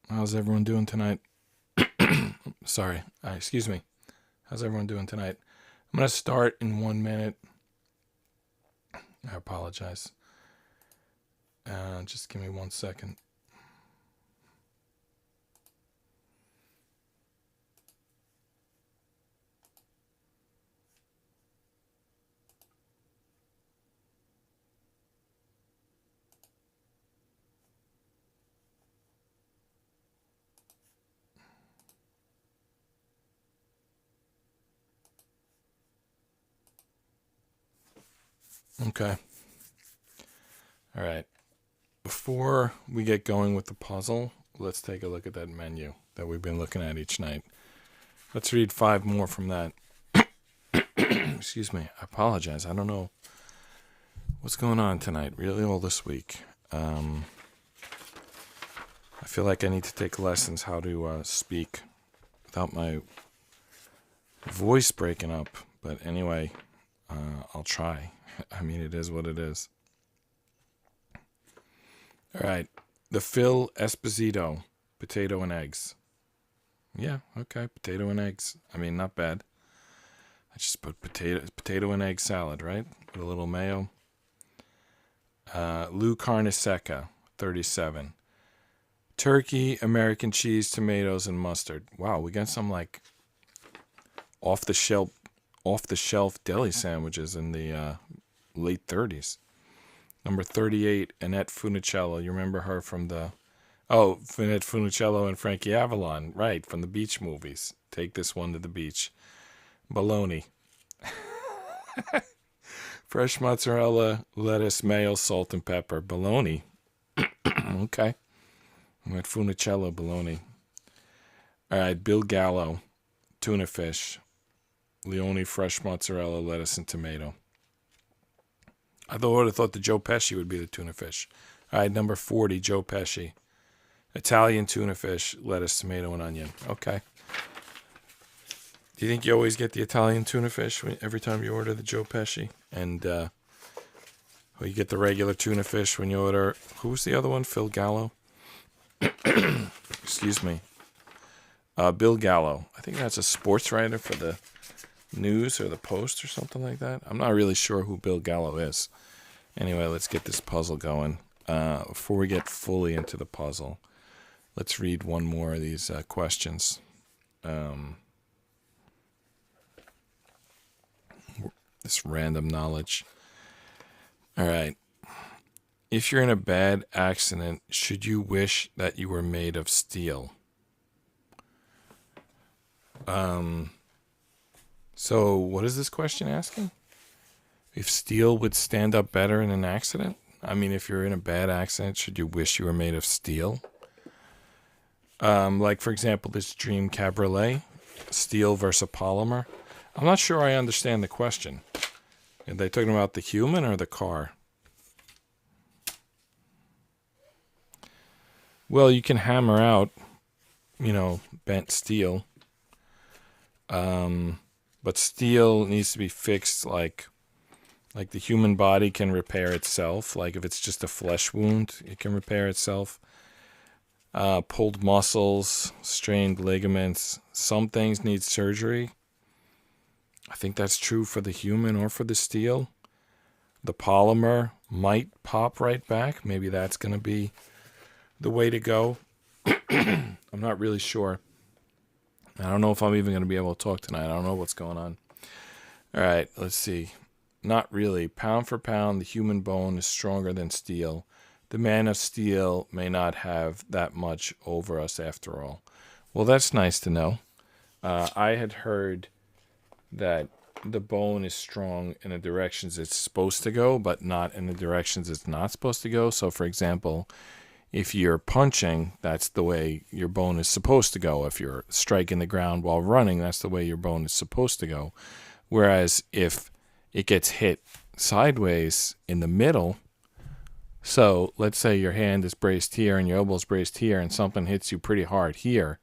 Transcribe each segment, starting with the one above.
How's everyone doing tonight? Sorry. Excuse me. How's everyone doing tonight? I'm going to start in 1 minute. I apologize. Just give me 1 second. Okay. All right. Before we get going with the puzzle, let's take a look at that menu that we've been looking at each night. Let's read 5 more from that. Excuse me. I apologize. I don't know what's going on tonight, really, all this week. I feel like I need to take lessons how to speak without my voice breaking up. But anyway, I'll try. I mean, it is what it is. All right. The Phil Esposito, potato and eggs. Yeah, okay, potato and eggs. I mean, not bad. I just put potato and egg salad, right? With a little mayo. Lou Carne Seca, 37. Turkey, American cheese, tomatoes, and mustard. Wow, we got some like off the shelf deli sandwiches in the late 30s. Number 38, Annette Funicello. You remember her from the... Oh, Annette Funicello and Frankie Avalon. Right, from the beach movies. Take this one to the beach. Bologna. Fresh mozzarella, lettuce, mayo, salt, and pepper. Bologna. Okay. Annette Funicello, bologna. All right, Bill Gallo. Tuna fish. Leone, fresh mozzarella, lettuce, and tomato. I would have thought the Joe Pesci would be the tuna fish. All right, number 40, Joe Pesci. Italian tuna fish, lettuce, tomato, and onion. Okay. Do you think you always get the Italian tuna fish every time you order the Joe Pesci? And you get the regular tuna fish when you order... Who was the other one? Phil Gallo? Excuse me. Bill Gallo. I think that's a sports writer for the News or the Post or something like that. I'm not really sure who Bill Gallo is. Anyway, let's get this puzzle going. Before we get fully into the puzzle, let's read one more of these questions. This random knowledge. All right. If you're in a bad accident, should you wish that you were made of steel? So what is this question asking? If steel would stand up better in an accident? I mean, if you're in a bad accident, should you wish you were made of steel? Like, for example, this Dream Cabriolet, steel versus polymer. I'm not sure I understand the question. Are they talking about the human or the car? Well, you can hammer out, bent steel. But steel needs to be fixed like the human body can repair itself. Like if it's just a flesh wound, it can repair itself. Pulled muscles, strained ligaments. Some things need surgery. I think that's true for the human or for the steel. The polymer might pop right back. Maybe that's going to be the way to go. I'm not really sure. I don't know if I'm even going to be able to talk tonight. I don't know what's going on. All right, let's see. Not really. Pound for pound, the human bone is stronger than steel. The man of steel may not have that much over us after all. Well, that's nice to know. I had heard that the bone is strong in the directions it's supposed to go, but not in the directions it's not supposed to go. So, for example, if you're punching, that's the way your bone is supposed to go. If you're striking the ground while running, that's the way your bone is supposed to go. Whereas if it gets hit sideways in the middle, so let's say your hand is braced here and your elbow's braced here and something hits you pretty hard here.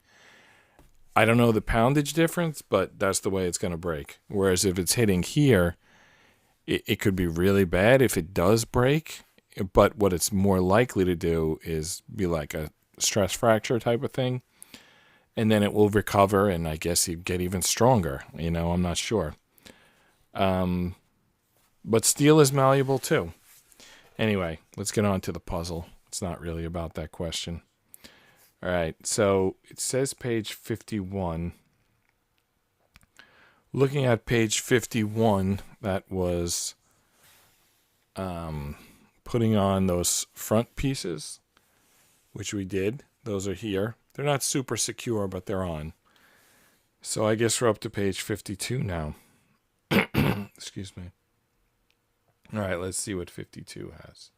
I don't know the poundage difference, but that's the way it's going to break. Whereas if it's hitting here, it could be really bad if it does break. But what it's more likely to do is be like a stress fracture type of thing. And then it will recover, and I guess he'd get even stronger. You know, I'm not sure. But steel is malleable too. Anyway, let's get on to the puzzle. It's not really about that question. All right, so it says page 51. Looking at page 51, that was putting on those front pieces, which we did. Those are here. They're not super secure, but they're on. So I guess we're up to page 52 now. Excuse me. All right, let's see what 52 has.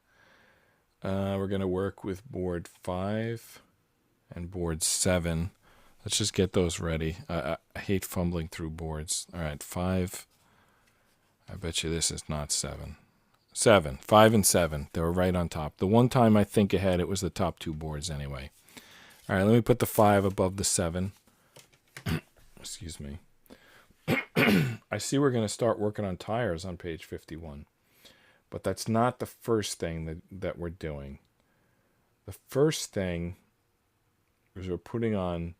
We're going to work with board 5 and board 7. Let's just get those ready. I hate fumbling through boards. All right, 5. I bet you this is not 7. 7. 5 and 7. They were right on top. The one time I think ahead, it was the top 2 boards anyway. All right, let me put the 5 above the 7. Excuse me. I see we're going to start working on tires on page 51. But that's not the first thing that we're doing. The first thing is we're putting on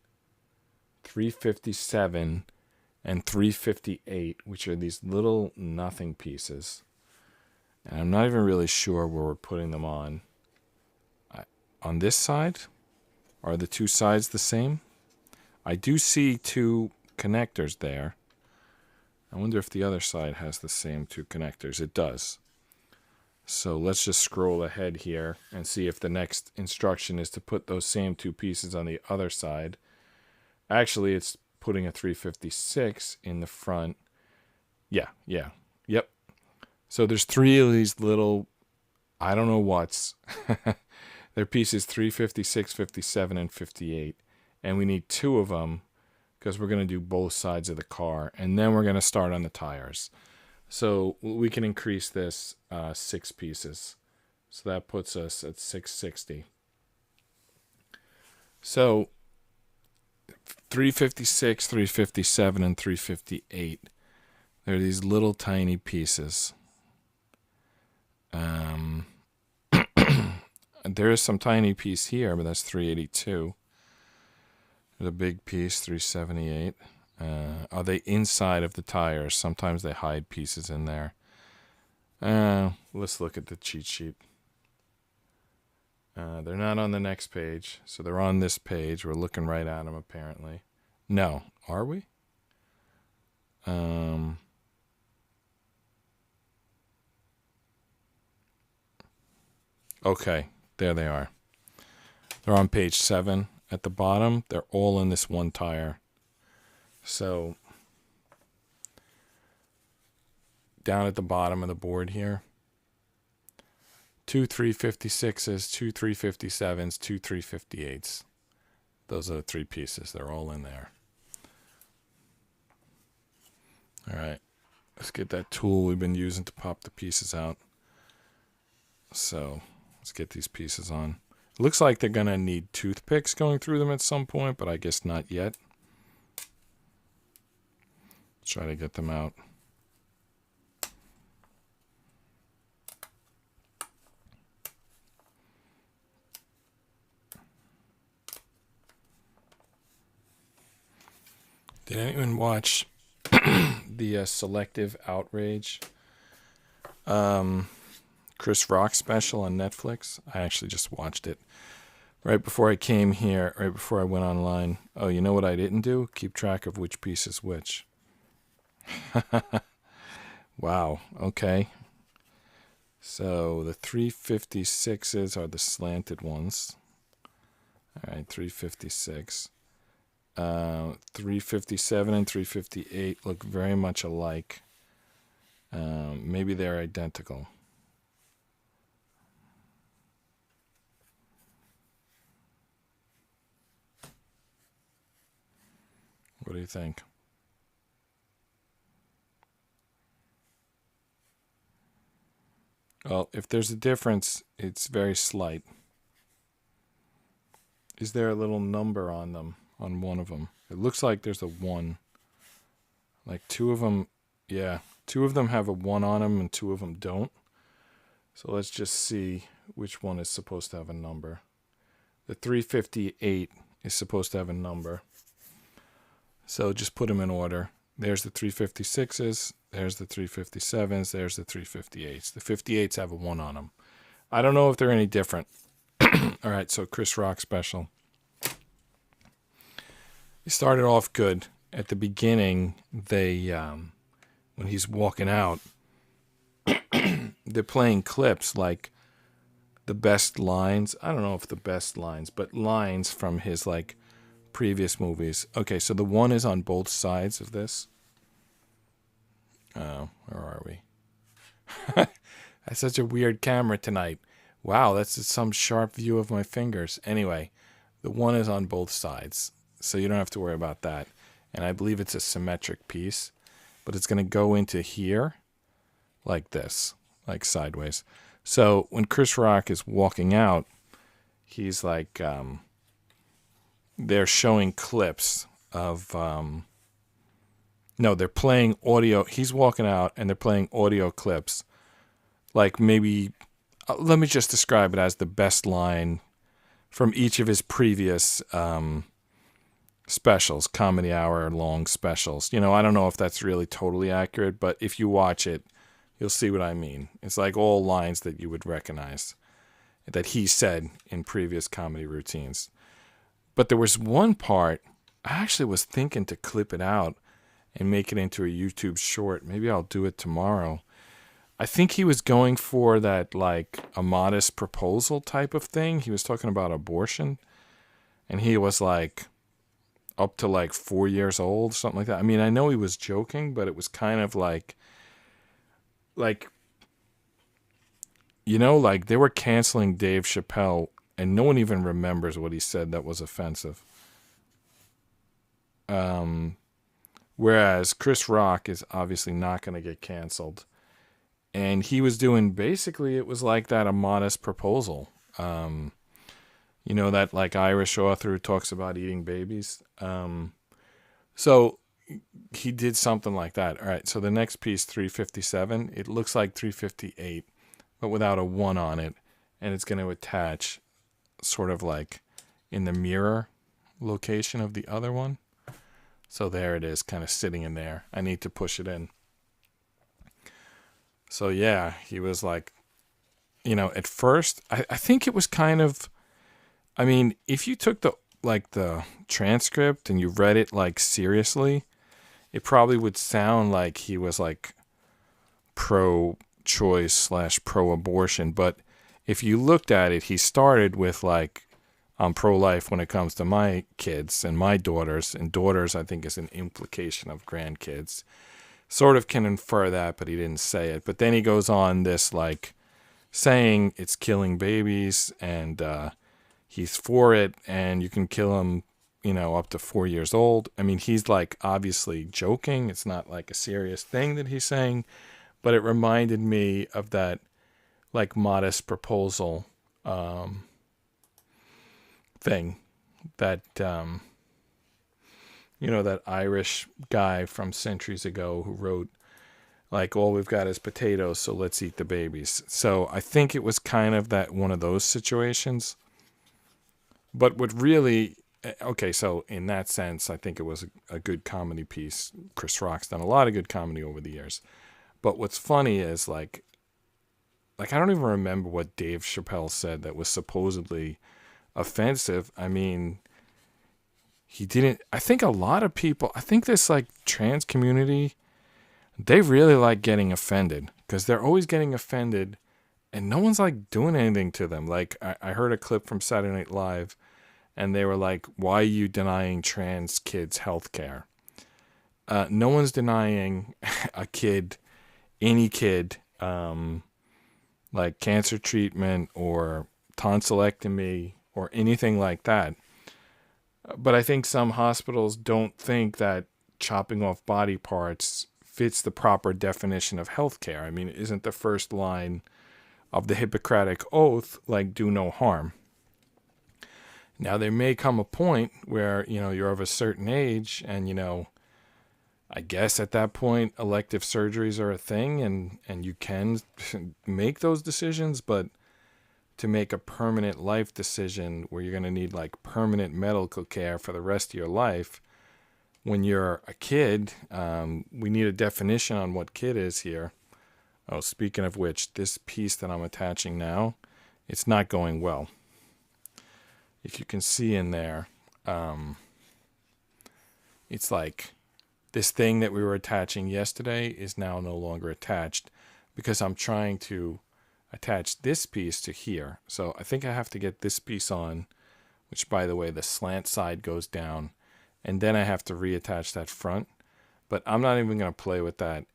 357 and 358, which are these little nothing pieces. And I'm not even really sure where we're putting them on. On this side? Are the two sides the same? I do see 2 connectors there. I wonder if the other side has the same 2 connectors. It does. So let's just scroll ahead here and see if the next instruction is to put those same 2 pieces on the other side. Actually, it's putting a 356 in the front. Yep. So there's 3 of these little, I don't know what's. They're pieces 356, 57, and 58. And we need 2 of them because we're going to do both sides of the car. And then we're going to start on the tires. So we can increase this 6 pieces. So that puts us at 660. So 356, 357, and 358. They're these little tiny pieces. There is some tiny piece here, but that's 382. There's a big piece, 378. Are they inside of the tires? Sometimes they hide pieces in there. Let's look at the cheat sheet. They're not on the next page, so they're on this page. We're looking right at them, apparently. No, are we? Okay, there they are. They're on page 7 at the bottom. They're all in this one tire. So down at the bottom of the board here, 2 356s, 2 357s, 2 358s. Those are the 3 pieces. They're all in there. All right. Let's get that tool we've been using to pop the pieces out. So let's get these pieces on. It looks like they're going to need toothpicks going through them at some point, but I guess not yet. Let's try to get them out. Did anyone watch the Selective Outrage Chris Rock special on Netflix? I actually just watched it right before I came here, right before I went online. Oh, you know what I didn't do? Keep track of which piece is which. Wow, okay. So the 356s are the slanted ones. All right, 356. 357 and 358 look very much alike. Maybe they're identical. What do you think? Well, if there's a difference, it's very slight. Is there a little number on them, on one of them? It looks like there's a 1. Like 2 of them, yeah, 2 of them have a 1 on them and 2 of them don't. So let's just see which one is supposed to have a number. The 358 is supposed to have a number. So just put them in order. There's the 356s. There's the 357s. There's the 358s. The 58s have a 1 on them. I don't know if they're any different. All right, so Chris Rock special. He started off good. At the beginning, they when he's walking out, they're playing clips like the best lines. I don't know if the best lines, but lines from his like previous movies. Okay, so the one is on both sides of this. Oh, where are we? That's such a weird camera tonight. Wow, that's some sharp view of my fingers. Anyway, the one is on both sides, so you don't have to worry about that. And I believe it's a symmetric piece, but it's going to go into here like this, like sideways. So when Chris Rock is walking out, he's like, they're showing clips of, no, they're playing audio. He's walking out and they're playing audio clips. Like maybe, let me just describe it as the best line from each of his previous specials, comedy hour long specials. You know, I don't know if that's really totally accurate, but if you watch it, you'll see what I mean. It's like all lines that you would recognize that he said in previous comedy routines. But there was one part, I actually was thinking to clip it out and make it into a YouTube short. Maybe I'll do it tomorrow. I think he was going for that, like, a modest proposal type of thing. He was talking about abortion. And he was, like, up to, like, 4 years old, something like that. I mean, I know he was joking, but it was kind of like, you know, like, they were canceling Dave Chappelle, and no one even remembers what he said that was offensive. Whereas Chris Rock is obviously not going to get canceled. And he was doing, basically, it was like that, a modest proposal. You know, that like Irish author who talks about eating babies. So he did something like that. All right, so the next piece, 357, it looks like 358, but without a 1 on it. And it's going to attach sort of like in the mirror location of the other one. So there it is, kind of sitting in there. I need to push it in. So yeah, he was like, you know, at first, I think it was kind of, I mean, if you took the transcript and you read it like seriously, it probably would sound like he was like pro-choice / pro-abortion. But if you looked at it, he started with like, I'm pro-life when it comes to my kids and my daughters. And daughters, I think, is an implication of grandkids. Sort of can infer that, but he didn't say it. But then he goes on this, like, saying it's killing babies, and he's for it, and you can kill them, you know, up to 4 years old. I mean, he's, like, obviously joking. It's not, like, a serious thing that he's saying. But it reminded me of that, like, modest proposal thing that... you know, that Irish guy from centuries ago who wrote, like, all we've got is potatoes, so let's eat the babies. So I think it was kind of that one of those situations. But what really, okay, so in that sense, I think it was a good comedy piece. Chris Rock's done a lot of good comedy over the years. But what's funny is, like I don't even remember what Dave Chappelle said that was supposedly offensive. I mean... He didn't, I think a lot of people, I think this like trans community, they really like getting offended because they're always getting offended and no one's like doing anything to them. Like I heard a clip from Saturday Night Live and they were like, why are you denying trans kids health care? No one's denying a kid, any kid, like cancer treatment or tonsillectomy or anything like that. But I think some hospitals don't think that chopping off body parts fits the proper definition of healthcare. I mean, isn't the first line of the Hippocratic Oath like do no harm? Now, there may come a point where, you know, you're of a certain age and, you know, I guess at that point elective surgeries are a thing and you can make those decisions. But to make a permanent life decision where you're going to need like permanent medical care for the rest of your life. When you're a kid, we need a definition on what kid is here. Oh, speaking of which, this piece that I'm attaching now, it's not going well. If you can see in there, it's like this thing that we were attaching yesterday is now no longer attached because I'm trying to attach this piece to here. So I think I have to get this piece on, which, by the way, the slant side goes down, and then I have to reattach that front. But I'm not even going to play with that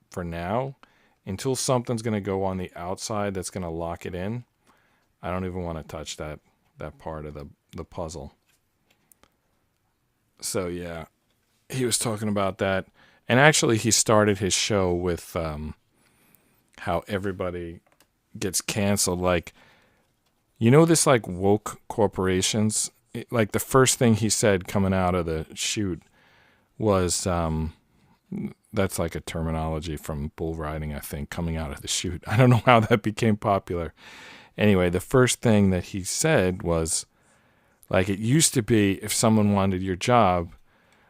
for now until something's going to go on the outside that's going to lock it in. I don't even want to touch that part of the puzzle. So yeah, he was talking about that. And actually he started his show with how everybody gets canceled. Like, you know, this like woke corporations, like the first thing he said coming out of the shoot was, that's like a terminology from bull riding, I think, coming out of the shoot. I don't know how that became popular. Anyway, the first thing that he said was, like, it used to be if someone wanted your job,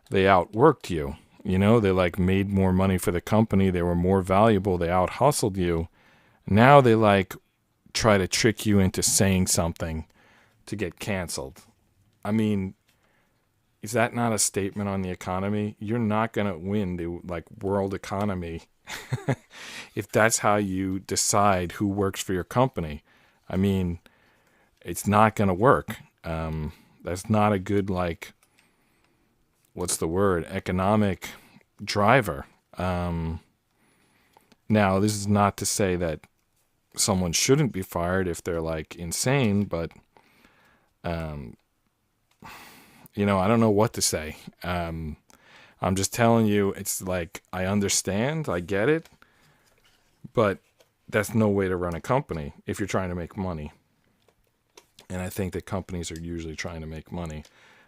they outworked you. You know, they like made more money for the company. They were more valuable. They out hustled you. Now they like try to trick you into saying something to get canceled. I mean, is that not a statement on the economy? You're not going to win the like world economy if that's how you decide who works for your company. I mean, it's not going to work. That's not a good, like, what's the word? Economic driver. Now, this is not to say that someone shouldn't be fired if they're like insane, but, you know, I don't know what to say. I'm just telling you, it's like, I understand, I get it, but that's no way to run a company if you're trying to make money. And I think that companies are usually trying to make money.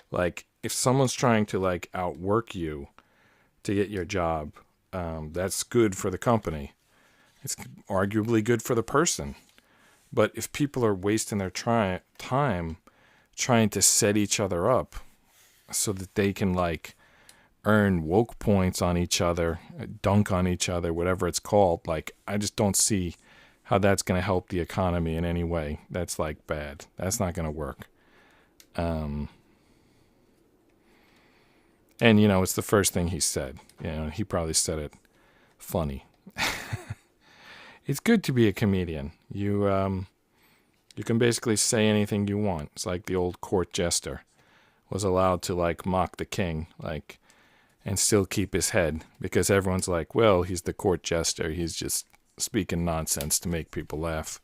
Like, if someone's trying to like outwork you to get your job, that's good for the company. It's arguably good for the person. But if people are wasting their time trying to set each other up so that they can like earn woke points on each other, dunk on each other, whatever it's called, like, I just don't see how that's going to help the economy in any way. That's like bad. That's not going to work. And, you know, it's the first thing he said. You know, he probably said it funny. It's good to be a comedian. You can basically say anything you want. It's like the old court jester was allowed to like mock the king, like, and still keep his head, because everyone's like, well, he's the court jester. He's just speaking nonsense to make people laugh.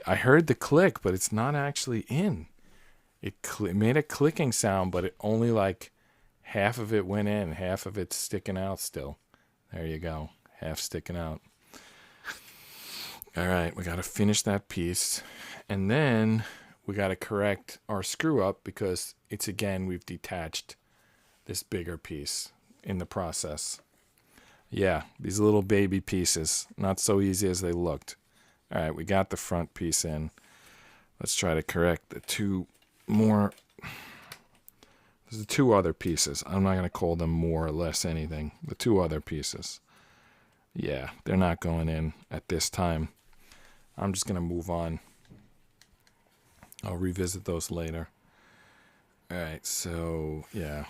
I heard the click, but it's not actually in. It made a clicking sound, but it only like half of it went in, half of it's sticking out still. There you go. Half sticking out. All right, we got to finish that piece. And then we got to correct our screw up because it's, again, we've detached this bigger piece in the process. Yeah, these little baby pieces, not so easy as they looked. All right, we got the front piece in. Let's try to correct the two more. There's the two other pieces. I'm not going to call them more or less anything. The two other pieces. Yeah, they're not going in at this time. I'm just going to move on. I'll revisit those later. All right, so, yeah.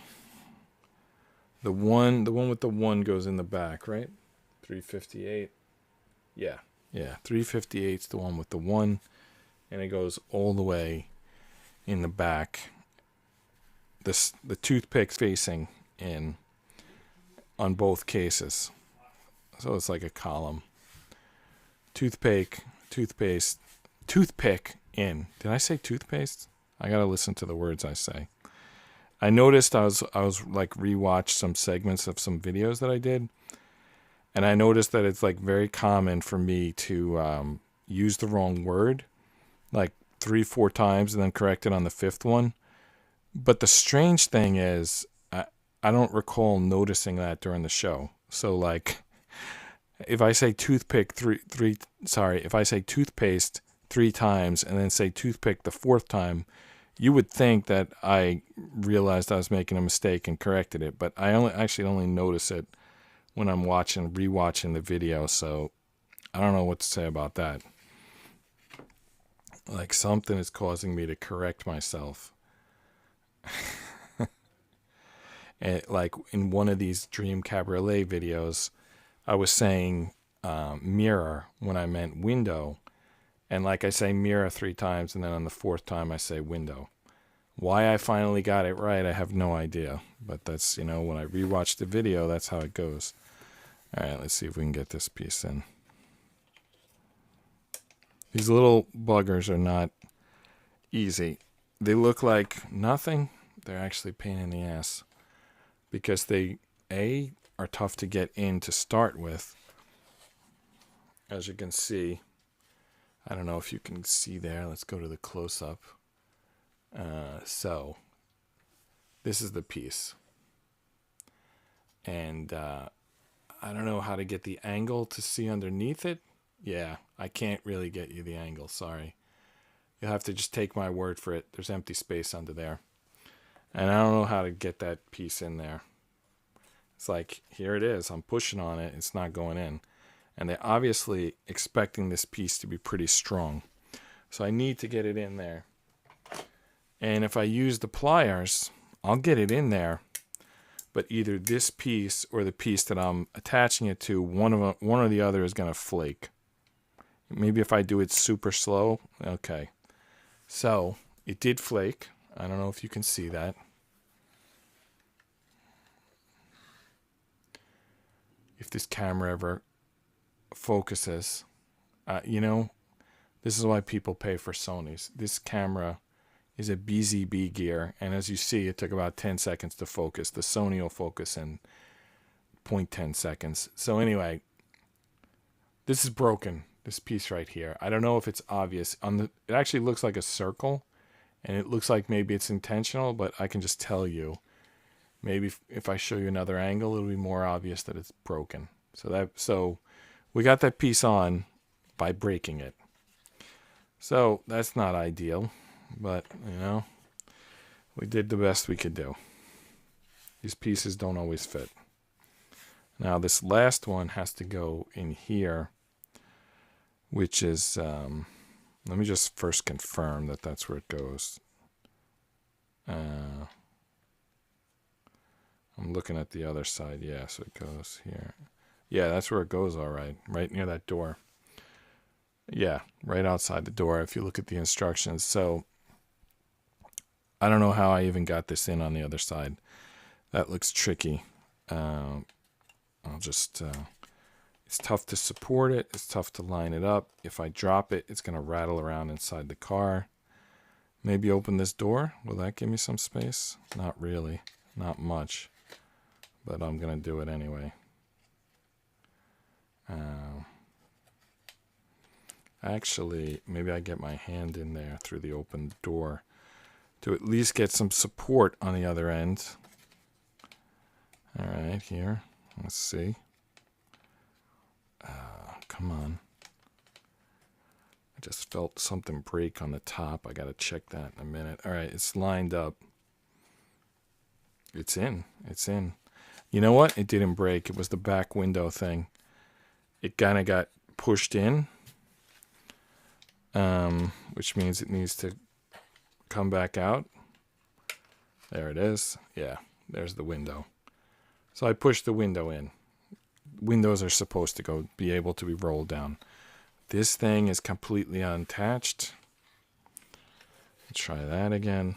The one with the 1 goes in the back, right? 358. Yeah. 358's the one with the 1, and it goes all the way in the back. The toothpick's facing in on both cases. So it's like a column. Toothpick in. Did I say toothpaste? I got to listen to the words I say. I noticed I was like rewatched some segments of some videos that I did, and I noticed that it's like very common for me to use the wrong word like 3-4 times and then correct it on the 5th one. But the strange thing is I don't recall noticing that during the show. So like if I say toothpick if I say toothpaste 3 times and then say toothpick the 4th time, you would think that I realized I was making a mistake and corrected it, but I only notice it when I'm rewatching the video, so I don't know what to say about that. Like, something is causing me to correct myself. And like in one of these Dream Cabriolet videos, I was saying mirror when I meant window. And like I say mirror 3 times, and then on the 4th time I say window. Why I finally got it right, I have no idea. But that's, when I rewatch the video, that's how it goes. All right, let's see if we can get this piece in. These little buggers are not easy. They look like nothing. They're actually a pain in the ass. Because they, are tough to get in to start with. As you can see, I don't know if you can see there. Let's go to the close-up. So, this is the piece. And I don't know how to get the angle to see underneath it. Yeah, I can't really get you the angle, sorry. You'll have to just take my word for it. There's empty space under there. And I don't know how to get that piece in there. It's like, here it is. I'm pushing on it. It's not going in. And they're obviously expecting this piece to be pretty strong. So I need to get it in there. And if I use the pliers, I'll get it in there. But either this piece or the piece that I'm attaching it to, one or the other is going to flake. Maybe if I do it super slow. Okay. So it did flake. I don't know if you can see that. If this camera ever focuses, this is why people pay for Sonys. This camera is a BZB gear, and as you see, it took about 10 seconds to focus. The Sony will focus in 0.10 seconds. So anyway, this is broken, this piece right here. I don't know if it's obvious. It actually looks like a circle, and it looks like maybe it's intentional, but I can just tell you. Maybe if I show you another angle, it'll be more obvious that it's broken. So we got that piece on by breaking it. So that's not ideal, but we did the best we could do. These pieces don't always fit. Now this last one has to go in here, which is, let me just first confirm that that's where it goes. I'm looking at the other side. Yeah, so it goes here. Yeah, that's where it goes, all right. Right near that door. Yeah, right outside the door if you look at the instructions. So I don't know how I even got this in on the other side. That looks tricky. I'll just... it's tough to support it. It's tough to line it up. If I drop it, it's going to rattle around inside the car. Maybe open this door. Will that give me some space? Not really. Not much. But I'm going to do it anyway. Actually, maybe I get my hand in there through the open door to at least get some support on the other end. All right, here. Let's see. Come on. I just felt something break on the top. I got to check that in a minute. All right, it's lined up. It's in. It's in. You know what? It didn't break. It was the back window thing. It kind of got pushed in, which means it needs to come back out. There it is. Yeah, there's the window. So I pushed the window in. Windows are supposed to be able to be rolled down. This thing is completely unattached. Let's try that again.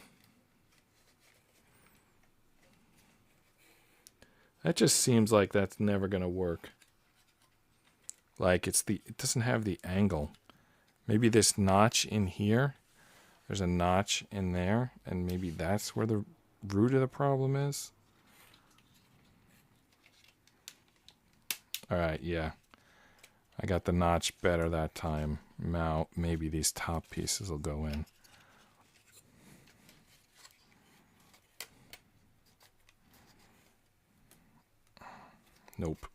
That just seems like that's never going to work. Like it doesn't have the angle. Maybe this notch in here. There's a notch in there, and maybe that's where the root of the problem is. All right, yeah. I got the notch better that time. Now maybe these top pieces will go in. Nope.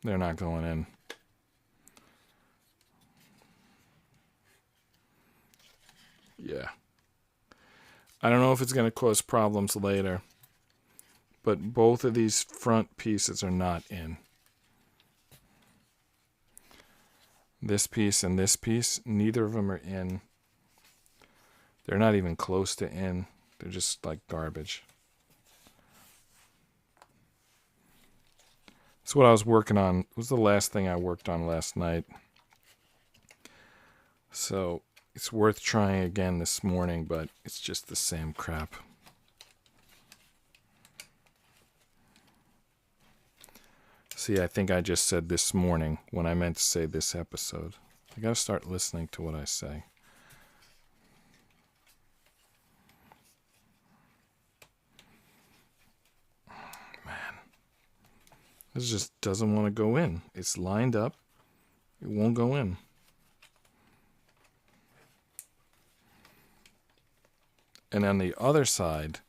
They're not going in. I don't know if it's going to cause problems later, but both of these front pieces are not in. This piece and this piece, neither of them are in. They're not even close to in. They're just like garbage. That's what I was working on. It was the last thing I worked on last night. So it's worth trying again this morning, but it's just the same crap. See, I think I just said this morning when I meant to say this episode. I gotta start listening to what I say. Man. This just doesn't want to go in. It's lined up. It won't go in. And on the other side,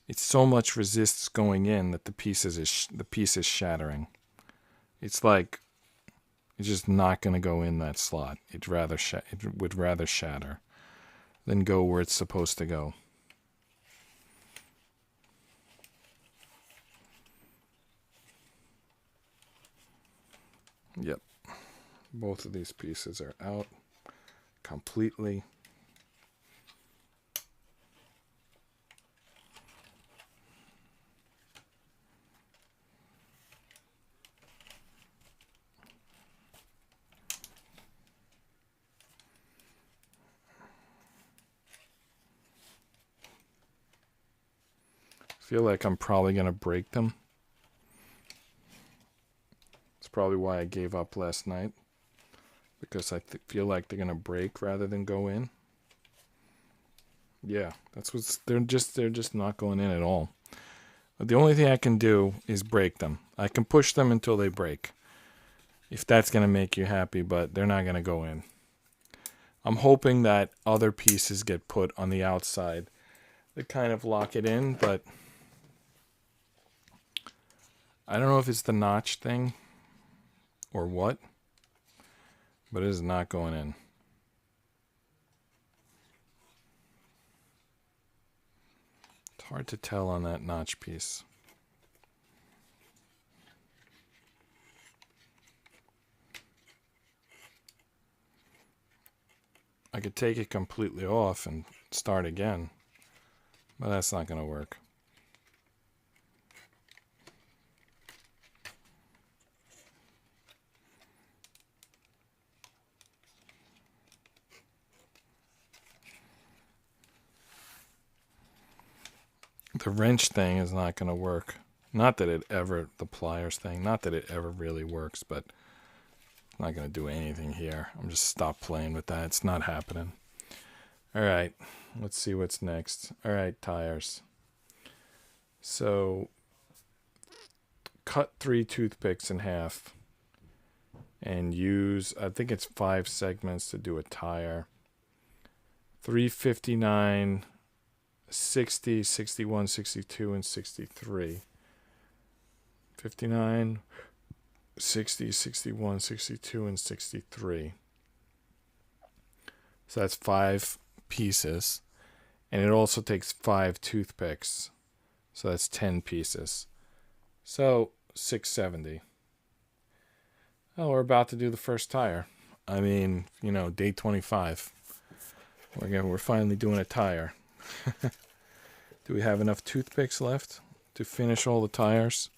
it so much resists going in that the piece is shattering. It's like it's just not going to go in that slot. It would rather shatter than go where it's supposed to go. Yep. Both of these pieces are out completely. Feel like I'm probably going to break them. It's probably why I gave up last night. Because I feel like they're going to break rather than go in. Yeah, that's what's they're just not going in at all. But the only thing I can do is break them. I can push them until they break. If that's going to make you happy, but they're not going to go in. I'm hoping that other pieces get put on the outside that kind of lock it in, but I don't know if it's the notch thing or what, but it is not going in. It's hard to tell on that notch piece. I could take it completely off and start again, but that's not going to work. The wrench thing is not going to work. Not that it ever, the pliers thing, not that it ever really works, but it's not going to do anything here. I'm just stop playing with that. It's not happening. All right, let's see what's next. All right, tires. So cut 3 toothpicks in half and use, I think it's 5 segments to do a tire. 359, 60, 61, 62, and 63. 59, 60, 61, 62, and 63. So that's 5 pieces. And it also takes 5 toothpicks. So that's 10 pieces. So 670. Oh, we're about to do the first tire. I mean, you know, day 25. We're finally doing a tire. Do we have enough toothpicks left to finish all the tires?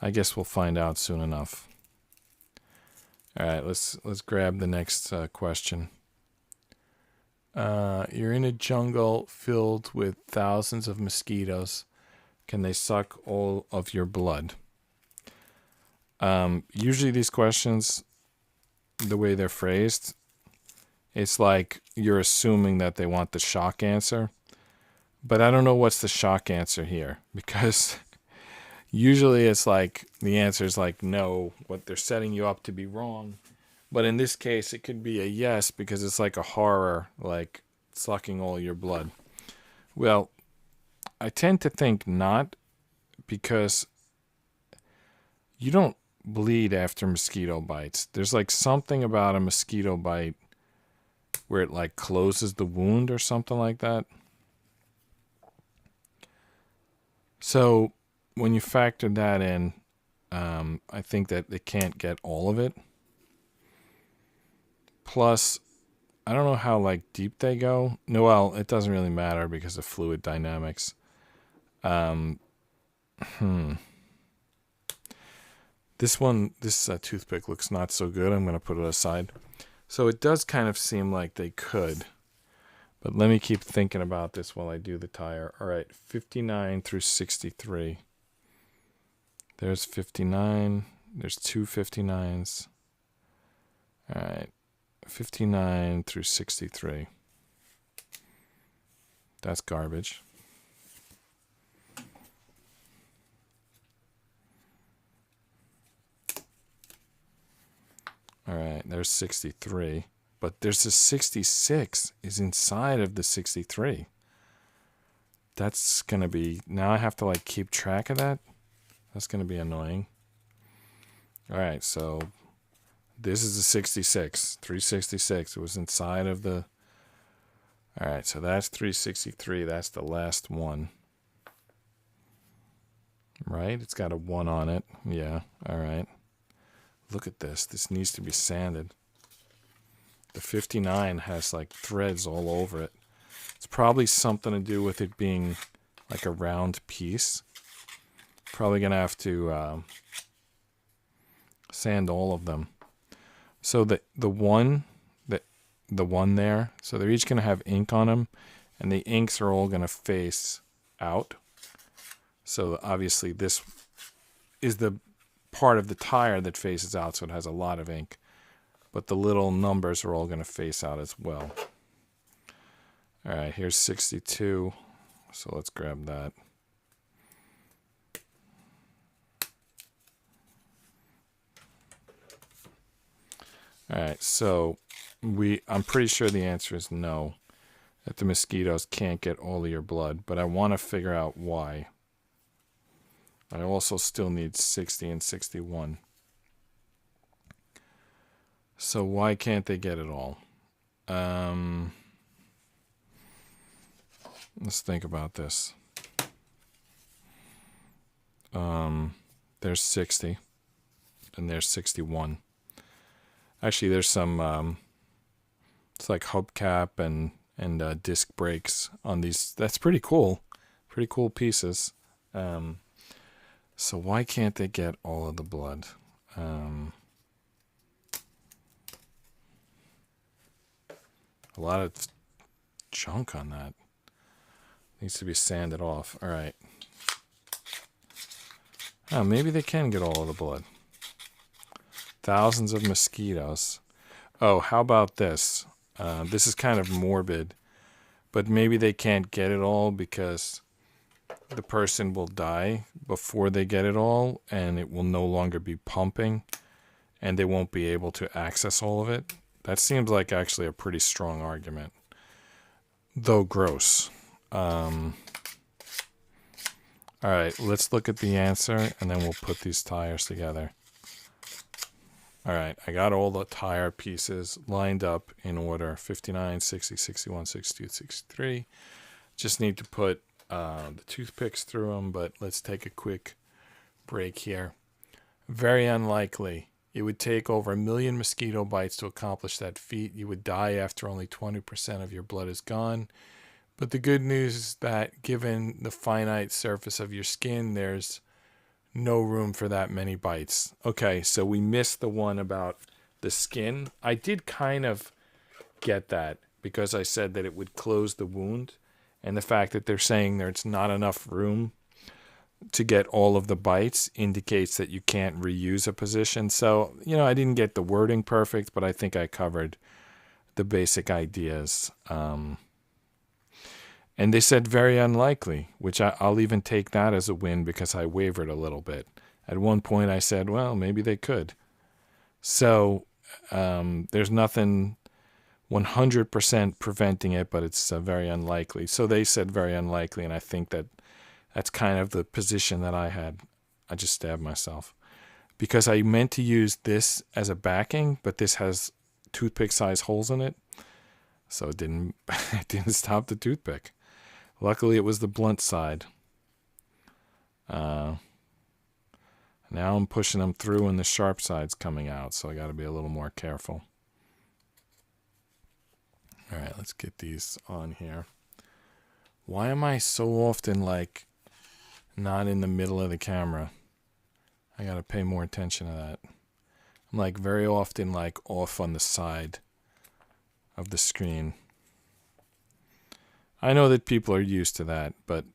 I guess we'll find out soon enough. All right, let's grab the next question. You're in a jungle filled with thousands of mosquitoes. Can they suck all of your blood? Usually these questions, the way they're phrased, it's like you're assuming that they want the shock answer. But I don't know what's the shock answer here, because usually it's like the answer is like no, what they're setting you up to be wrong. But in this case, it could be a yes, because it's like a horror, like sucking all your blood. Well, I tend to think not, because you don't bleed after mosquito bites. There's like something about a mosquito bite where it like closes the wound or something like that. So when you factor that in, I think that they can't get all of it. Plus, I don't know how like deep they go. No, well, it doesn't really matter because of fluid dynamics. This one, this toothpick looks not so good. I'm going to put it aside. So it does kind of seem like they could. But let me keep thinking about this while I do the tire. All right, 59 through 63. There's 59. There's two 59s. All right, 59 through 63. That's garbage. All right, there's 63. But there's a 66 is inside of the 63. That's going to be... Now I have to like keep track of that. That's going to be annoying. All right, so this is a 66. 366. It was inside of the... All right, so that's 363. That's the last one. Right? It's got a 1 on it. Yeah, all right. Look at this. This needs to be sanded. The 59 has like threads all over it. It's probably something to do with it being like a round piece. Probably going to have to sand all of them. So the one there, so they're each going to have ink on them, and the inks are all going to face out. So obviously this is the part of the tire that faces out, so it has a lot of ink. But the little numbers are all going to face out as well. All right, here's 62. So let's grab that. All right, so I'm pretty sure the answer is no, that the mosquitoes can't get all of your blood, but I want to figure out why. I also still need 60 and 61. So why can't they get it all? Let's think about this. There's 60, and there's 61. Actually, there's some, it's like hubcap and disc brakes on these. That's pretty cool. Pretty cool pieces. So why can't they get all of the blood? A lot of junk on that. Needs to be sanded off. All right. Oh, maybe they can get all of the blood. Thousands of mosquitoes. Oh, how about this? This is kind of morbid, but maybe they can't get it all because the person will die before they get it all, and it will no longer be pumping, and they won't be able to access all of it. That seems like actually a pretty strong argument, though gross. All right, let's look at the answer, and then we'll put these tires together. All right, I got all the tire pieces lined up in order. 59, 60, 61, 62, 63. Just need to put the toothpicks through them, but let's take a quick break here. Very unlikely. It would take over 1 million mosquito bites to accomplish that feat. You would die after only 20% of your blood is gone. But the good news is that given the finite surface of your skin, there's no room for that many bites. Okay, so we missed the one about the skin. I did kind of get that because I said that it would close the wound. And the fact that they're saying there's not enough room to get all of the bites indicates that you can't reuse a position. So, I didn't get the wording perfect, but I think I covered the basic ideas. And they said very unlikely, which I'll even take that as a win because I wavered a little bit. At one point I said, well, maybe they could. So there's nothing 100% preventing it, but it's very unlikely. So they said very unlikely, and I think that's kind of the position that I had. I just stabbed myself because I meant to use this as a backing, but this has toothpick-sized holes in it, so it didn't stop the toothpick. Luckily, it was the blunt side. Now I'm pushing them through and the sharp side's coming out, so I got to be a little more careful. All right, let's get these on here. Why am I so often like not in the middle of the camera? I got to pay more attention to that. I'm like very often like off on the side of the screen. I know that people are used to that, but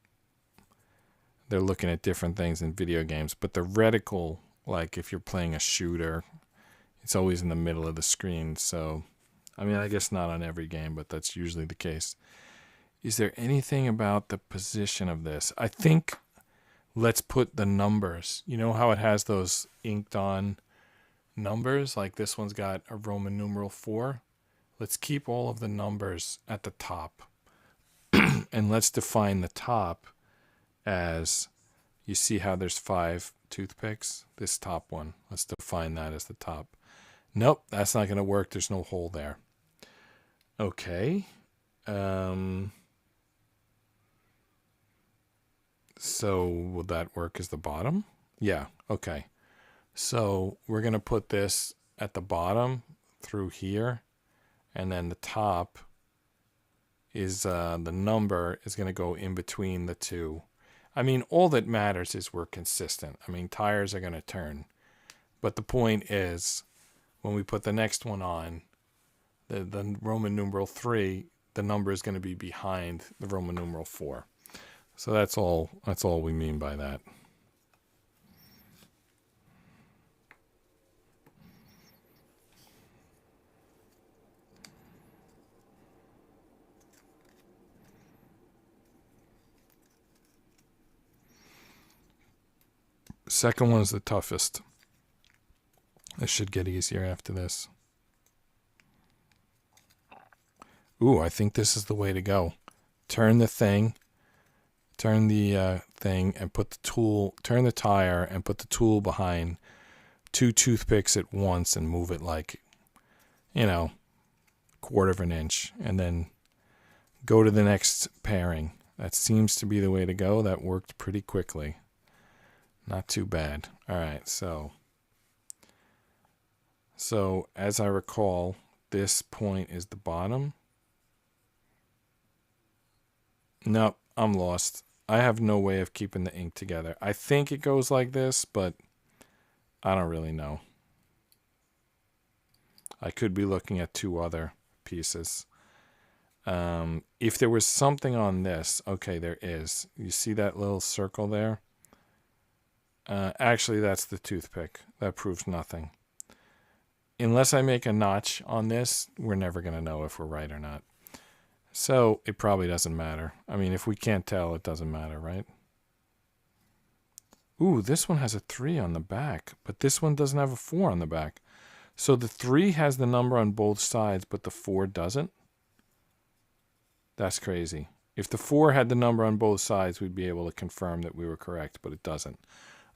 they're looking at different things in video games. But the reticle, like if you're playing a shooter, it's always in the middle of the screen. So, I mean, I guess not on every game, but that's usually the case. Is there anything about the position of this? I think let's put the numbers. You know how it has those inked on numbers? Like this one's got a Roman numeral 4. Let's keep all of the numbers at the top. And let's define the top as, you see how there's 5 toothpicks? This top one. Let's define that as the top. Nope, that's not going to work. There's no hole there. Okay. So will that work as the bottom? Yeah, okay. So we're going to put this at the bottom through here, and then the top is the number is going to go in between the two. I mean, all that matters is we're consistent. I mean, tires are going to turn. But the point is, when we put the next one on, the Roman numeral 3, the number is going to be behind the Roman numeral 4. So that's all we mean by that. Second one is the toughest. This should get easier after this. Ooh, I think this is the way to go. Turn the thing, and put the tool, turn the tire and put the tool behind 2 toothpicks at once and move it like, you know, 1/4 of an inch, and then go to the next pairing. That seems to be the way to go. That worked pretty quickly. Not too bad. All right, so as I recall, this point is the bottom. Nope, I'm lost. I have no way of keeping the ink together. I think it goes like this, but I don't really know. I could be looking at 2 other pieces. If there was something on this, okay, there is. You see that little circle there? Actually, that's the toothpick. That proves nothing. Unless I make a notch on this, we're never going to know if we're right or not. So it probably doesn't matter. I mean, if we can't tell, it doesn't matter, right? Ooh, this one has a 3 on the back, but this one doesn't have a 4 on the back. So the 3 has the number on both sides, but the 4 doesn't? That's crazy. If the 4 had the number on both sides, we'd be able to confirm that we were correct, but it doesn't.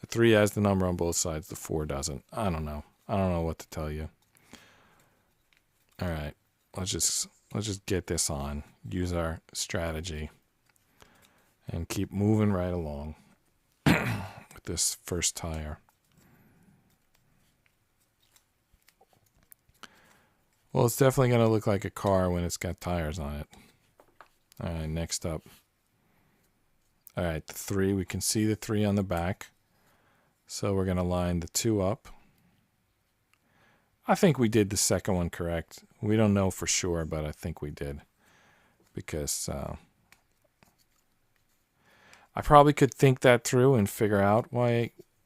The 3 has the number on both sides, the 4 doesn't. I don't know. I don't know what to tell you. All right, let's just get this on. Use our strategy and keep moving right along with this first tire. Well, it's definitely going to look like a car when it's got tires on it. All right, next up. All right, the 3, we can see the 3 on the back. So we're going to line the 2 up. I think we did the second one correct. We don't know for sure, but I think we did. Because I probably could think that through and figure out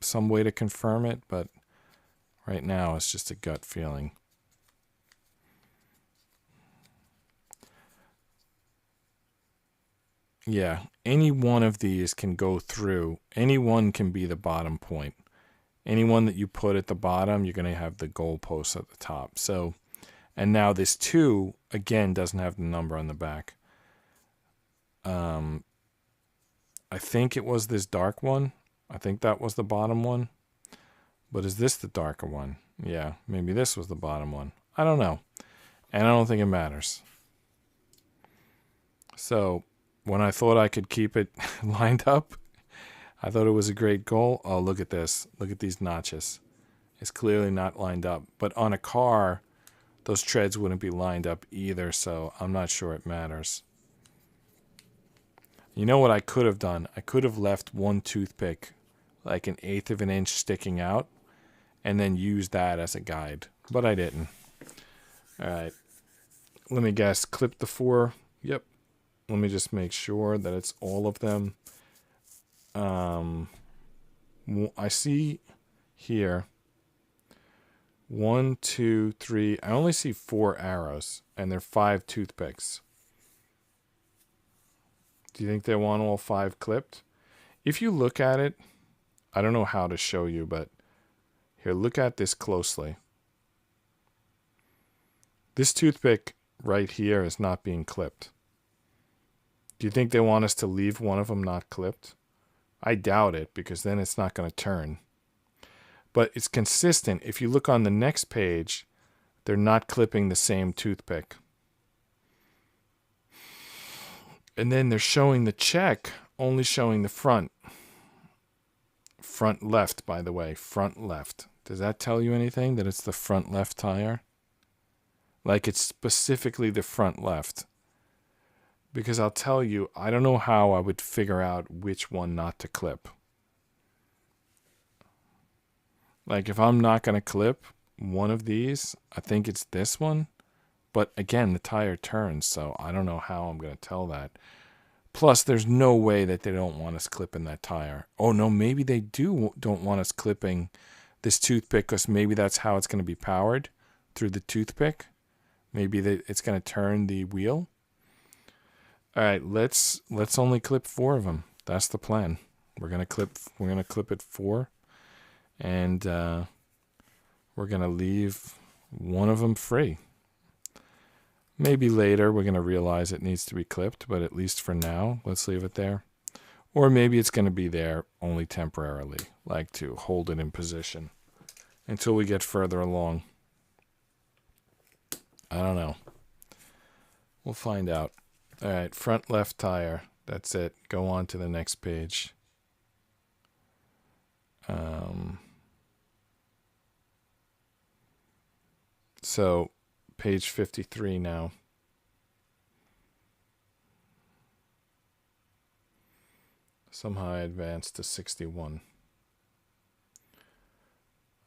some way to confirm it, but right now it's just a gut feeling. Yeah, any one of these can go through. Any one can be the bottom point. Any one that you put at the bottom, you're going to have the goalpost at the top. So, and now this 2, again, doesn't have the number on the back. I think it was this dark one. I think that was the bottom one. But is this the darker one? Yeah, maybe this was the bottom one. I don't know. And I don't think it matters. So when I thought I could keep it lined up, I thought it was a great goal. Oh, look at this. Look at these notches. It's clearly not lined up. But on a car, those treads wouldn't be lined up either, so I'm not sure it matters. You know what I could have done? I could have left one toothpick like 1/8 of an inch sticking out and then used that as a guide. But I didn't. All right. Let me guess. Clip the 4. Yep. Let me just make sure that it's all of them. I see here 1, 2, 3. I only see 4 arrows, and they're 5 toothpicks. Do you think they want all 5 clipped? If you look at it, I don't know how to show you, but here, look at this closely. This toothpick right here is not being clipped. Do you think they want us to leave one of them not clipped? I doubt it, because then it's not going to turn. But it's consistent. If you look on the next page, they're not clipping the same toothpick. And then they're showing the check, only showing the front. Front left, by the way. Front left. Does that tell you anything, that it's the front left tire? Like it's specifically the front left. Because I'll tell you, I don't know how I would figure out which one not to clip. Like if I'm not going to clip one of these, I think it's this one. But again, the tire turns, so I don't know how I'm going to tell that. Plus, there's no way that they don't want us clipping that tire. Oh, no, maybe they don't want us clipping this toothpick because maybe that's how it's going to be powered, through the toothpick. Maybe it's going to turn the wheel. All right, let's only clip 4 of them. That's the plan. We're going to clip it 4, and we're going to leave one of them free. Maybe later we're going to realize it needs to be clipped, but at least for now, let's leave it there. Or maybe it's going to be there only temporarily, like to hold it in position until we get further along. I don't know. We'll find out. All right, front left tire. That's it. Go on to the next page. So, page 53 now. Somehow I advanced to 61.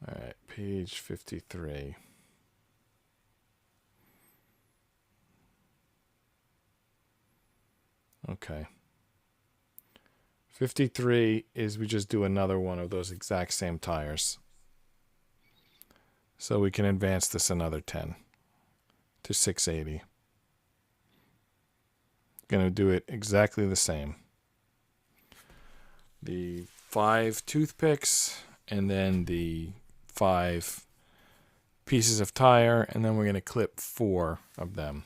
All right, page 53. Okay. 53 is we just do another one of those exact same tires. So we can advance this another 10 to 680. Going to do it exactly the same. The 5 toothpicks and then the 5 pieces of tire, and then we're going to clip 4 of them.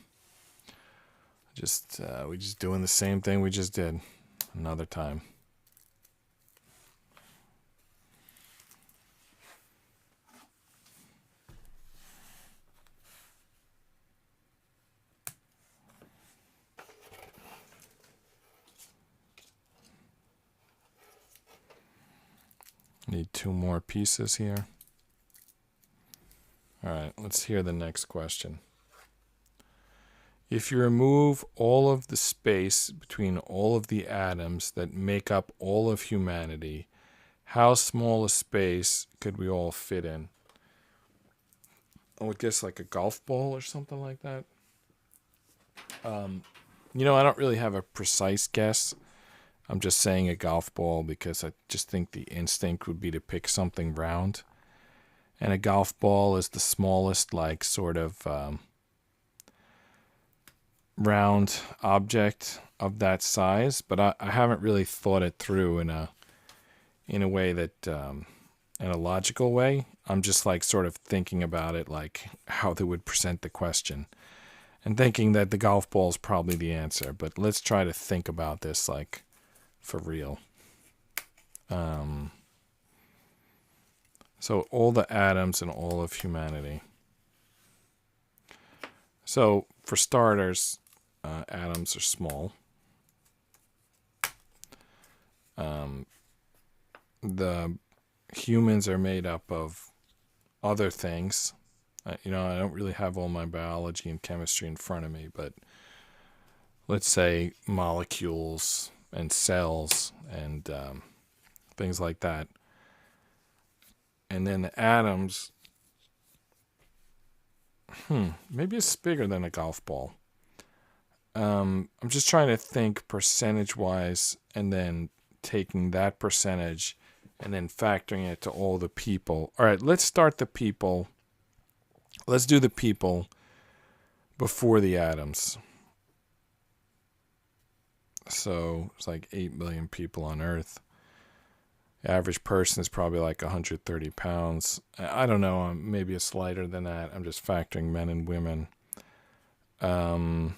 We're just doing the same thing we just did another time. Need 2 more pieces here. All right, let's hear the next question. If you remove all of the space between all of the atoms that make up all of humanity, how small a space could we all fit in? I would guess like a golf ball or something like that. You know, I don't really have a precise guess. I'm just saying a golf ball because I just think the instinct would be to pick something round. And a golf ball is the smallest, like, sort of round object of that size. But I haven't really thought it through in a way that, in a logical way. I'm just, like, sort of thinking about it, like, how they would present the question. And thinking that the golf ball is probably the answer. But let's try to think about this, like, for real. So all the atoms in all of humanity. So for starters, atoms are small. the humans are made up of other things. You know, I don't really have all my biology and chemistry in front of me, but let's say molecules and cells and things like that. And then the atoms, maybe it's bigger than a golf ball. I'm just trying to think percentage-wise and then taking that percentage and then factoring it to all the people. All right, let's start the people. Let's do the people before the atoms. So it's like 8 billion people on Earth. The average person is probably like 130 pounds. I don't know. Maybe it's lighter than that. I'm just factoring men and women. And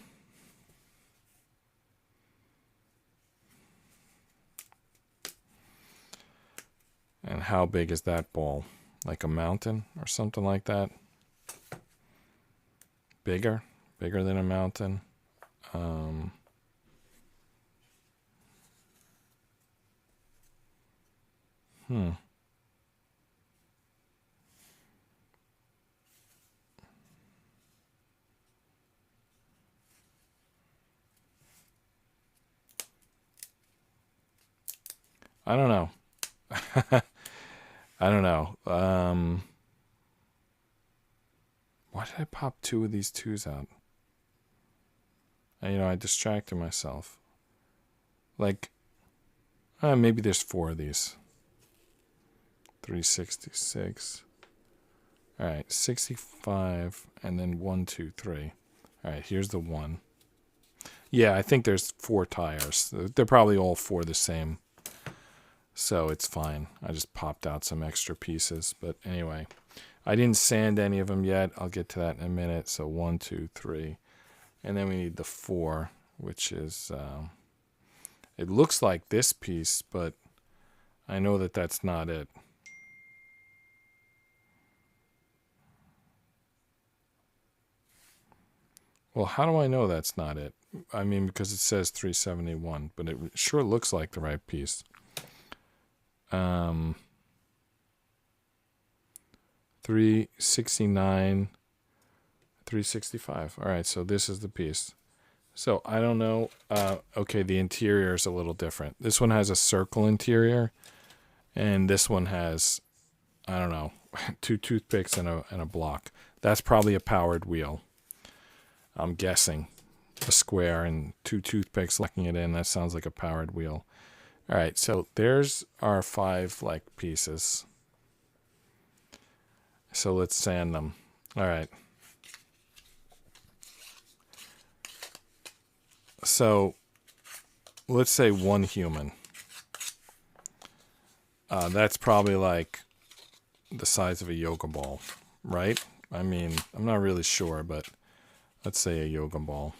how big is that ball? Like a mountain or something like that? Bigger? Bigger than a mountain? I don't know. I don't know. Why did I pop 2 of these 2s out? You know, I distracted myself. Like, maybe there's 4 of these. 366. All right, 65, and then 1, 2, 3. All right, here's the 1. Yeah, I think there's 4 tires. They're probably all 4 the same. So it's fine. I just popped out some extra pieces. But anyway, I didn't sand any of them yet. I'll get to that in a minute. So 1, 2, 3. And then we need the 4, which is, it looks like this piece, but I know that that's not it. Well, how do I know that's not it? I mean, because it says 371, but it sure looks like the right piece. 369, 365. All right, so this is the piece. So I don't know. Okay, the interior is a little different. This one has a circle interior, and this one has, I don't know, 2 toothpicks and a block. That's probably a powered wheel. I'm guessing a square and 2 toothpicks locking it in. That sounds like a powered wheel. All right, so there's our 5 like pieces. So let's sand them. All right. So let's say 1 human. That's probably like the size of a yoga ball, right? I mean, I'm not really sure, but let's say a yoga ball.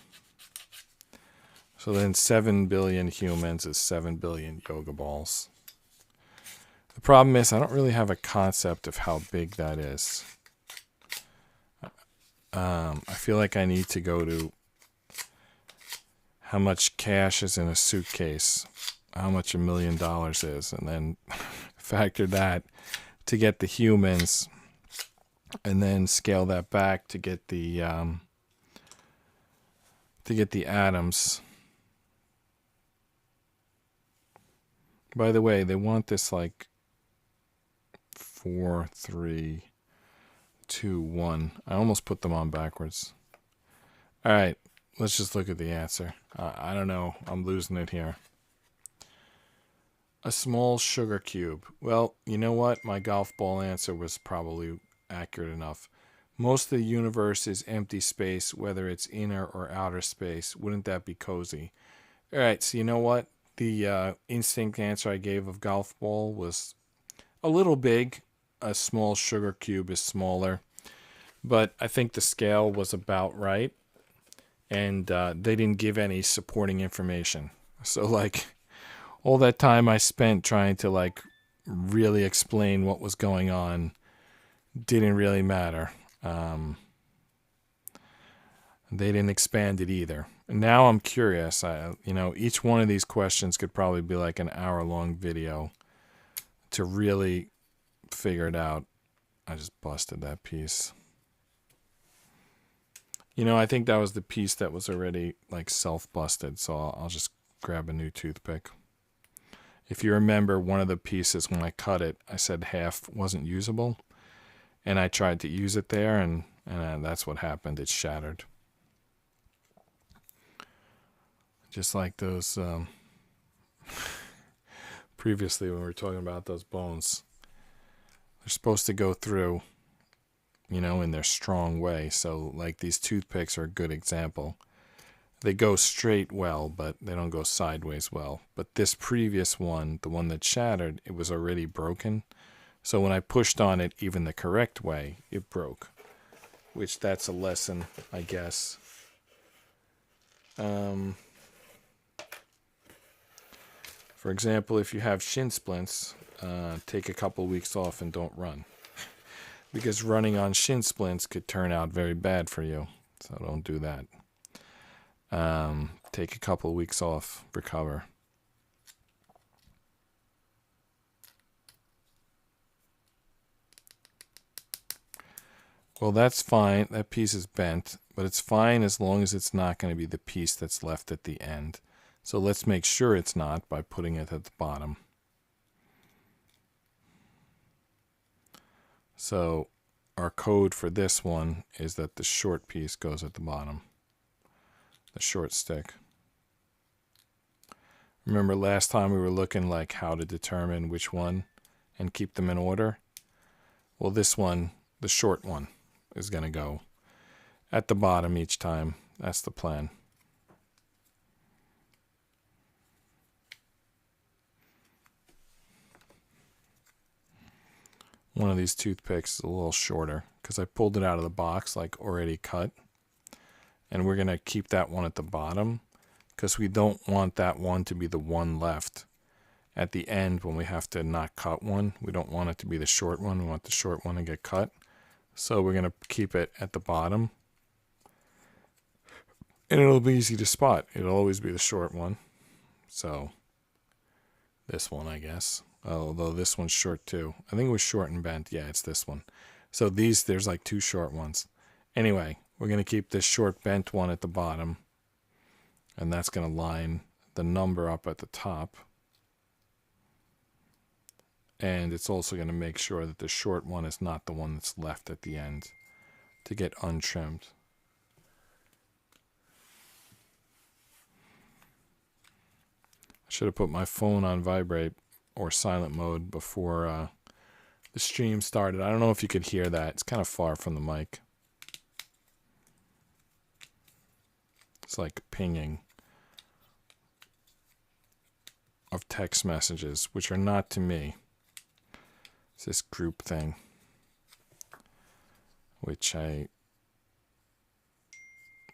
So then 7 billion humans is 7 billion yoga balls. The problem is I don't really have a concept of how big that is. I feel like I need to go to how much cash is in a suitcase, how much $1 million is, and then factor that to get the humans, and then scale that back to get the atoms. By the way, they want this like 4, 3, 2, 1. I almost put them on backwards. All right, let's just look at the answer. I don't know. I'm losing it here. A small sugar cube. Well, you know what? My golf ball answer was probably accurate enough. Most of the universe is empty space, whether it's inner or outer space. Wouldn't that be cozy? All right, so you know what? The instinct answer I gave of golf ball was a little big. A small sugar cube is smaller. But I think the scale was about right. And they didn't give any supporting information. So, like, all that time I spent trying to, like, really explain what was going on didn't really matter. They didn't expand it either. Now I'm curious. Each one of these questions could probably be like an hour-long video to really figure it out. I just busted that piece. You know, I think that was the piece that was already like self-busted, so I'll just grab a new toothpick. If you remember, one of the pieces when I cut it, I said half wasn't usable, and I tried to use it there, and that's what happened. It shattered. Just like those previously when we were talking about those bones. They're supposed to go through, you know, in their strong way. So like these toothpicks are a good example. They go straight well, but they don't go sideways well. But this previous one, the one that shattered, it was already broken. So when I pushed on it even the correct way, it broke. Which that's a lesson, I guess. For example, if you have shin splints, take a couple weeks off and don't run. Because running on shin splints could turn out very bad for you. So don't do that. Take a couple weeks off, recover. Well, that's fine. That piece is bent, but it's fine as long as it's not going to be the piece that's left at the end. So let's make sure it's not by putting it at the bottom. So our code for this one is that the short piece goes at the bottom. The short stick. Remember last time we were looking like how to determine which one and keep them in order? Well, this one, the short one, is going to go at the bottom each time. That's the plan. One of these toothpicks is a little shorter because I pulled it out of the box like already cut. And we're going to keep that one at the bottom because we don't want that one to be the one left at the end when we have to not cut one. We don't want it to be the short one. We want the short one to get cut. So we're going to keep it at the bottom. And it'll be easy to spot. It'll always be the short one. So this one, I guess. Although this one's short too. I think it was short and bent. Yeah, it's this one. So there's like two short ones. Anyway, we're going to keep this short bent one at the bottom. And that's going to line the number up at the top. And it's also going to make sure that the short one is not the one that's left at the end to get untrimmed. I should have put my phone on vibrate or silent mode before the stream started. I don't know if you could hear that. It's kind of far from the mic. It's like pinging of text messages, which are not to me. It's this group thing, which I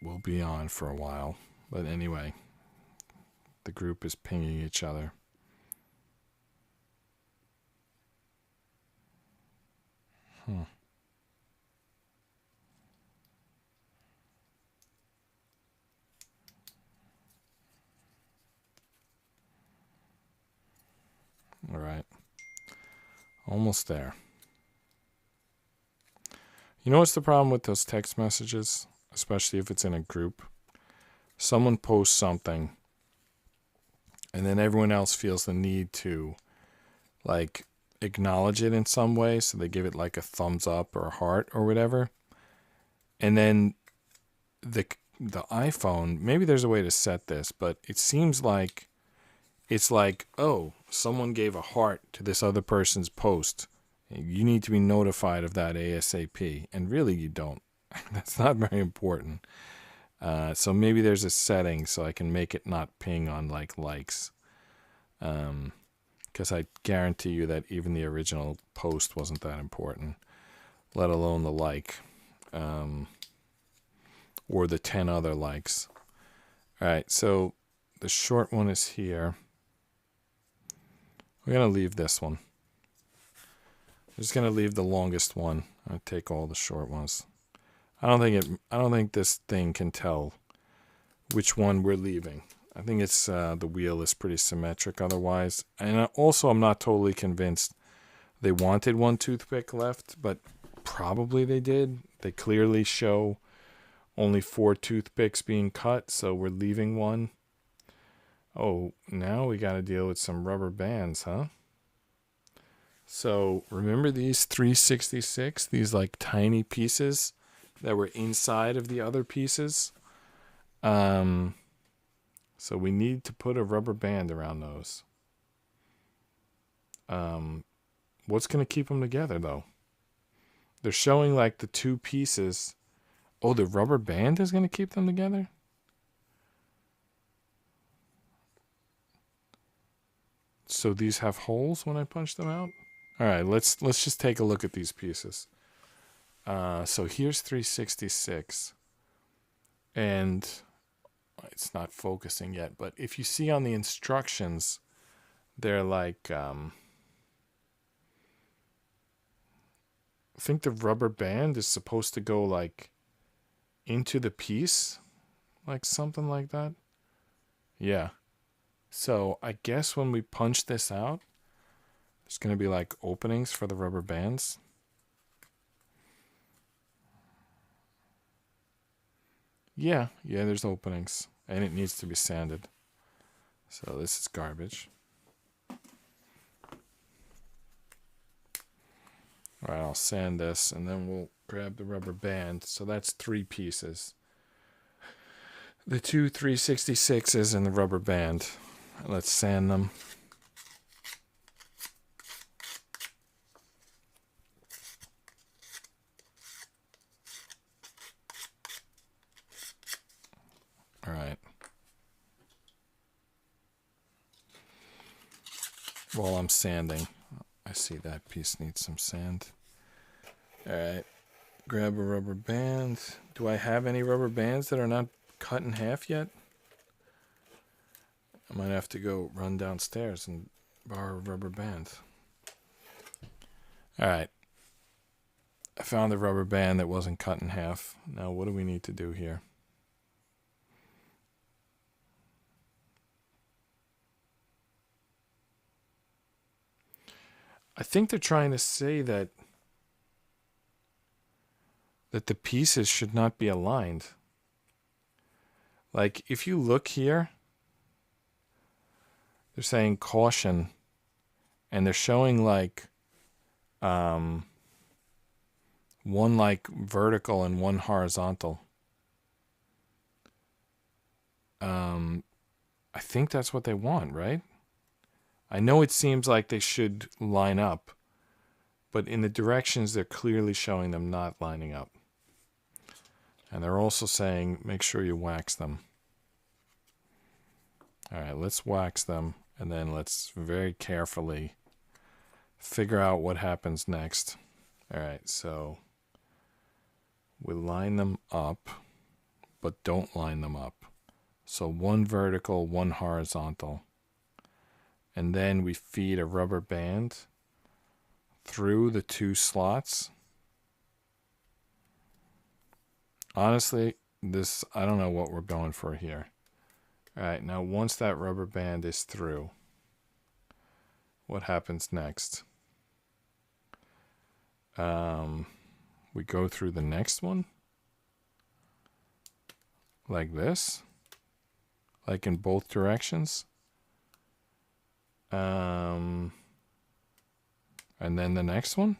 will be on for a while. But anyway, the group is pinging each other. All right. Almost there. You know what's the problem with those text messages, especially if it's in a group? Someone posts something, and then everyone else feels the need to, like, acknowledge it in some way, so they give it like a thumbs up or a heart or whatever. And then the iPhone, maybe there's a way to set this, but it seems like it's like, oh, someone gave a heart to this other person's post. You need to be notified of that ASAP. And really, you don't. That's not very important. So maybe there's a setting so I can make it not ping on like likes. Because I guarantee you that even the original post wasn't that important, let alone the like, or the 10 other likes. All right, so the short one is here. We're going to leave this one. I'm just going to leave the longest one. I'll take all the short ones. I don't think this thing can tell which one we're leaving. I think it's the wheel is pretty symmetric otherwise. And also I'm not totally convinced they wanted one toothpick left, but probably they did. They clearly show only 4 toothpicks being cut, so we're leaving one. Oh, now we got to deal with some rubber bands, huh? So remember these 366, these like tiny pieces that were inside of the other pieces? So we need to put a rubber band around those. What's going to keep them together, though? They're showing like the 2 pieces. Oh, the rubber band is going to keep them together? So these have holes when I punch them out? All right, let's just take a look at these pieces. So here's 366. And it's not focusing yet, but if you see on the instructions, they're like, I think the rubber band is supposed to go like into the piece, like something like that. Yeah. So I guess when we punch this out, there's going to be like openings for the rubber bands. Yeah, there's openings. And it needs to be sanded. So this is garbage. All right, I'll sand this, and then we'll grab the rubber band. So that's 3 pieces. The 2 366s and the rubber band. Let's sand them. All right. While I'm sanding, I see that piece needs some sand. All right. Grab a rubber band. Do I have any rubber bands that are not cut in half yet? I might have to go run downstairs and borrow a rubber band. All right. I found the rubber band that wasn't cut in half. Now, what do we need to do here? I think they're trying to say that the pieces should not be aligned. Like, if you look here, they're saying caution, and they're showing like one like vertical and one horizontal. I think that's what they want, right? I know it seems like they should line up, but in the directions they're clearly showing them not lining up. And they're also saying make sure you wax them. All right, let's wax them, and then let's very carefully figure out what happens next. All right, so we line them up, but don't line them up. So 1 vertical, 1 horizontal. And then we feed a rubber band through the 2 slots. Honestly, I don't know what we're going for here. All right, now once that rubber band is through, what happens next? We go through the next one like this, like in both directions. And then the next one.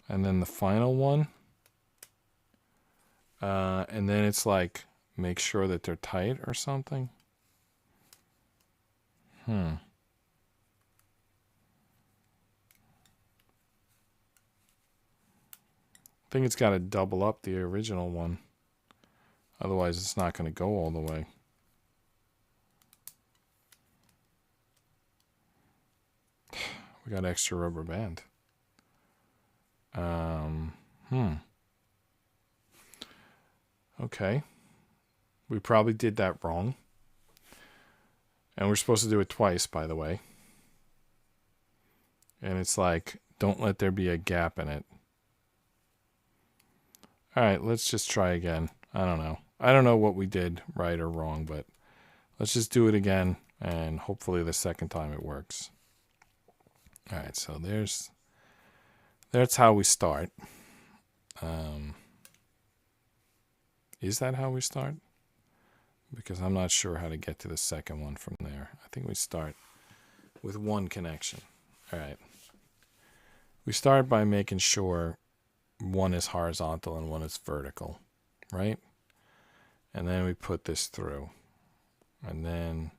And then the final one. And then it's like, make sure that they're tight or something. I think it's got to double up the original one. Otherwise, it's not going to go all the way. We got extra rubber band. Okay. We probably did that wrong. And we're supposed to do it twice, by the way. And it's like, don't let there be a gap in it. All right, let's just try again. I don't know. I don't know what we did right or wrong, but let's just do it again, and hopefully the second time it works. All right, so that's how we start. Is that how we start? Because I'm not sure how to get to the second one from there. I think we start with one connection. All right. We start by making sure one is horizontal and one is vertical, right? And then we put this through. And then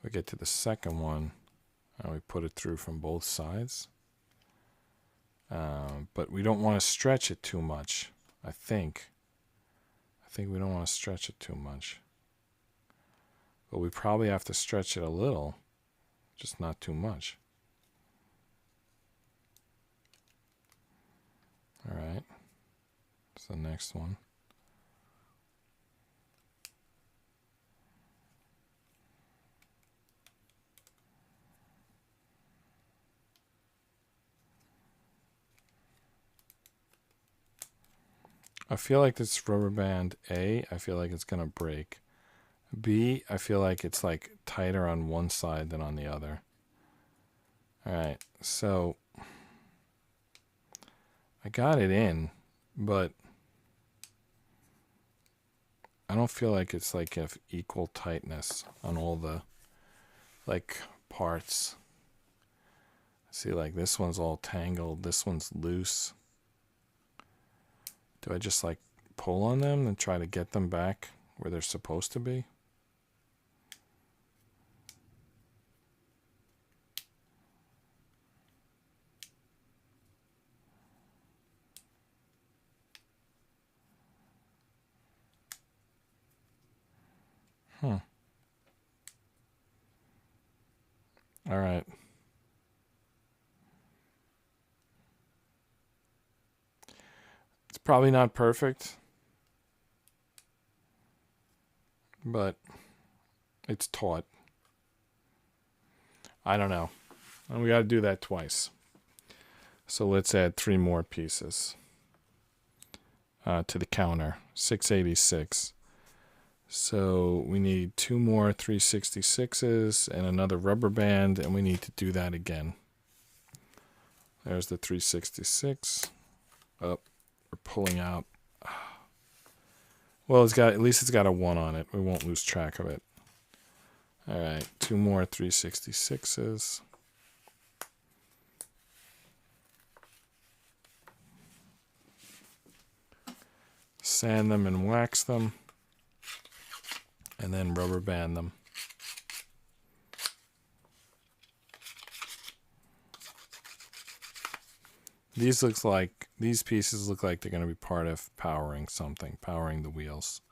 we get to the second one and we put it through from both sides. But we don't want to stretch it too much, I think. I think we don't want to stretch it too much. But we probably have to stretch it a little, just not too much. All right. That's the next one. I feel like this rubber band A, I feel like it's going to break. B, I feel like it's like tighter on one side than on the other. All right, so I got it in, but I don't feel like it's like of equal tightness on all the like parts. See, like this one's all tangled, this one's loose. Do I just like pull on them and try to get them back where they're supposed to be? All right. It's probably not perfect, but it's taut. I don't know. And we got to do that twice. So let's add 3 more pieces to the counter. 686. So we need 2 more 366s and another rubber band, and we need to do that again. There's the 366. Up. We're pulling out. Well, at least it's got a 1 on it. We won't lose track of it. All right, 2 more 366s. Sand them and wax them, and then rubber band them. These pieces look like they're going to be part of powering something, powering the wheels.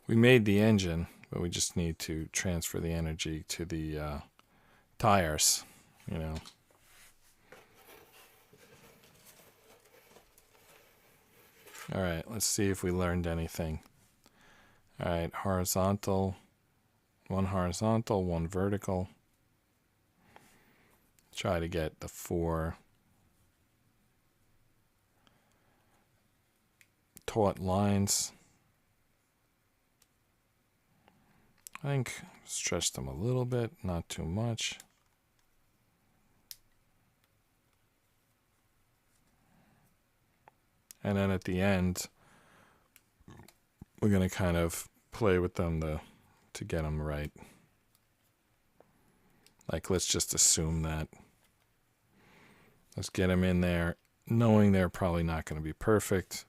We made the engine, but we just need to transfer the energy to the tires, you know. All right, let's see if we learned anything. All right, horizontal, 1 horizontal, 1 vertical. Try to get the 4 taut lines. I think stretch them a little bit, not too much. And then at the end, we're going to kind of play with them to get them right. Like, let's just assume that. Let's get them in there, knowing they're probably not going to be perfect,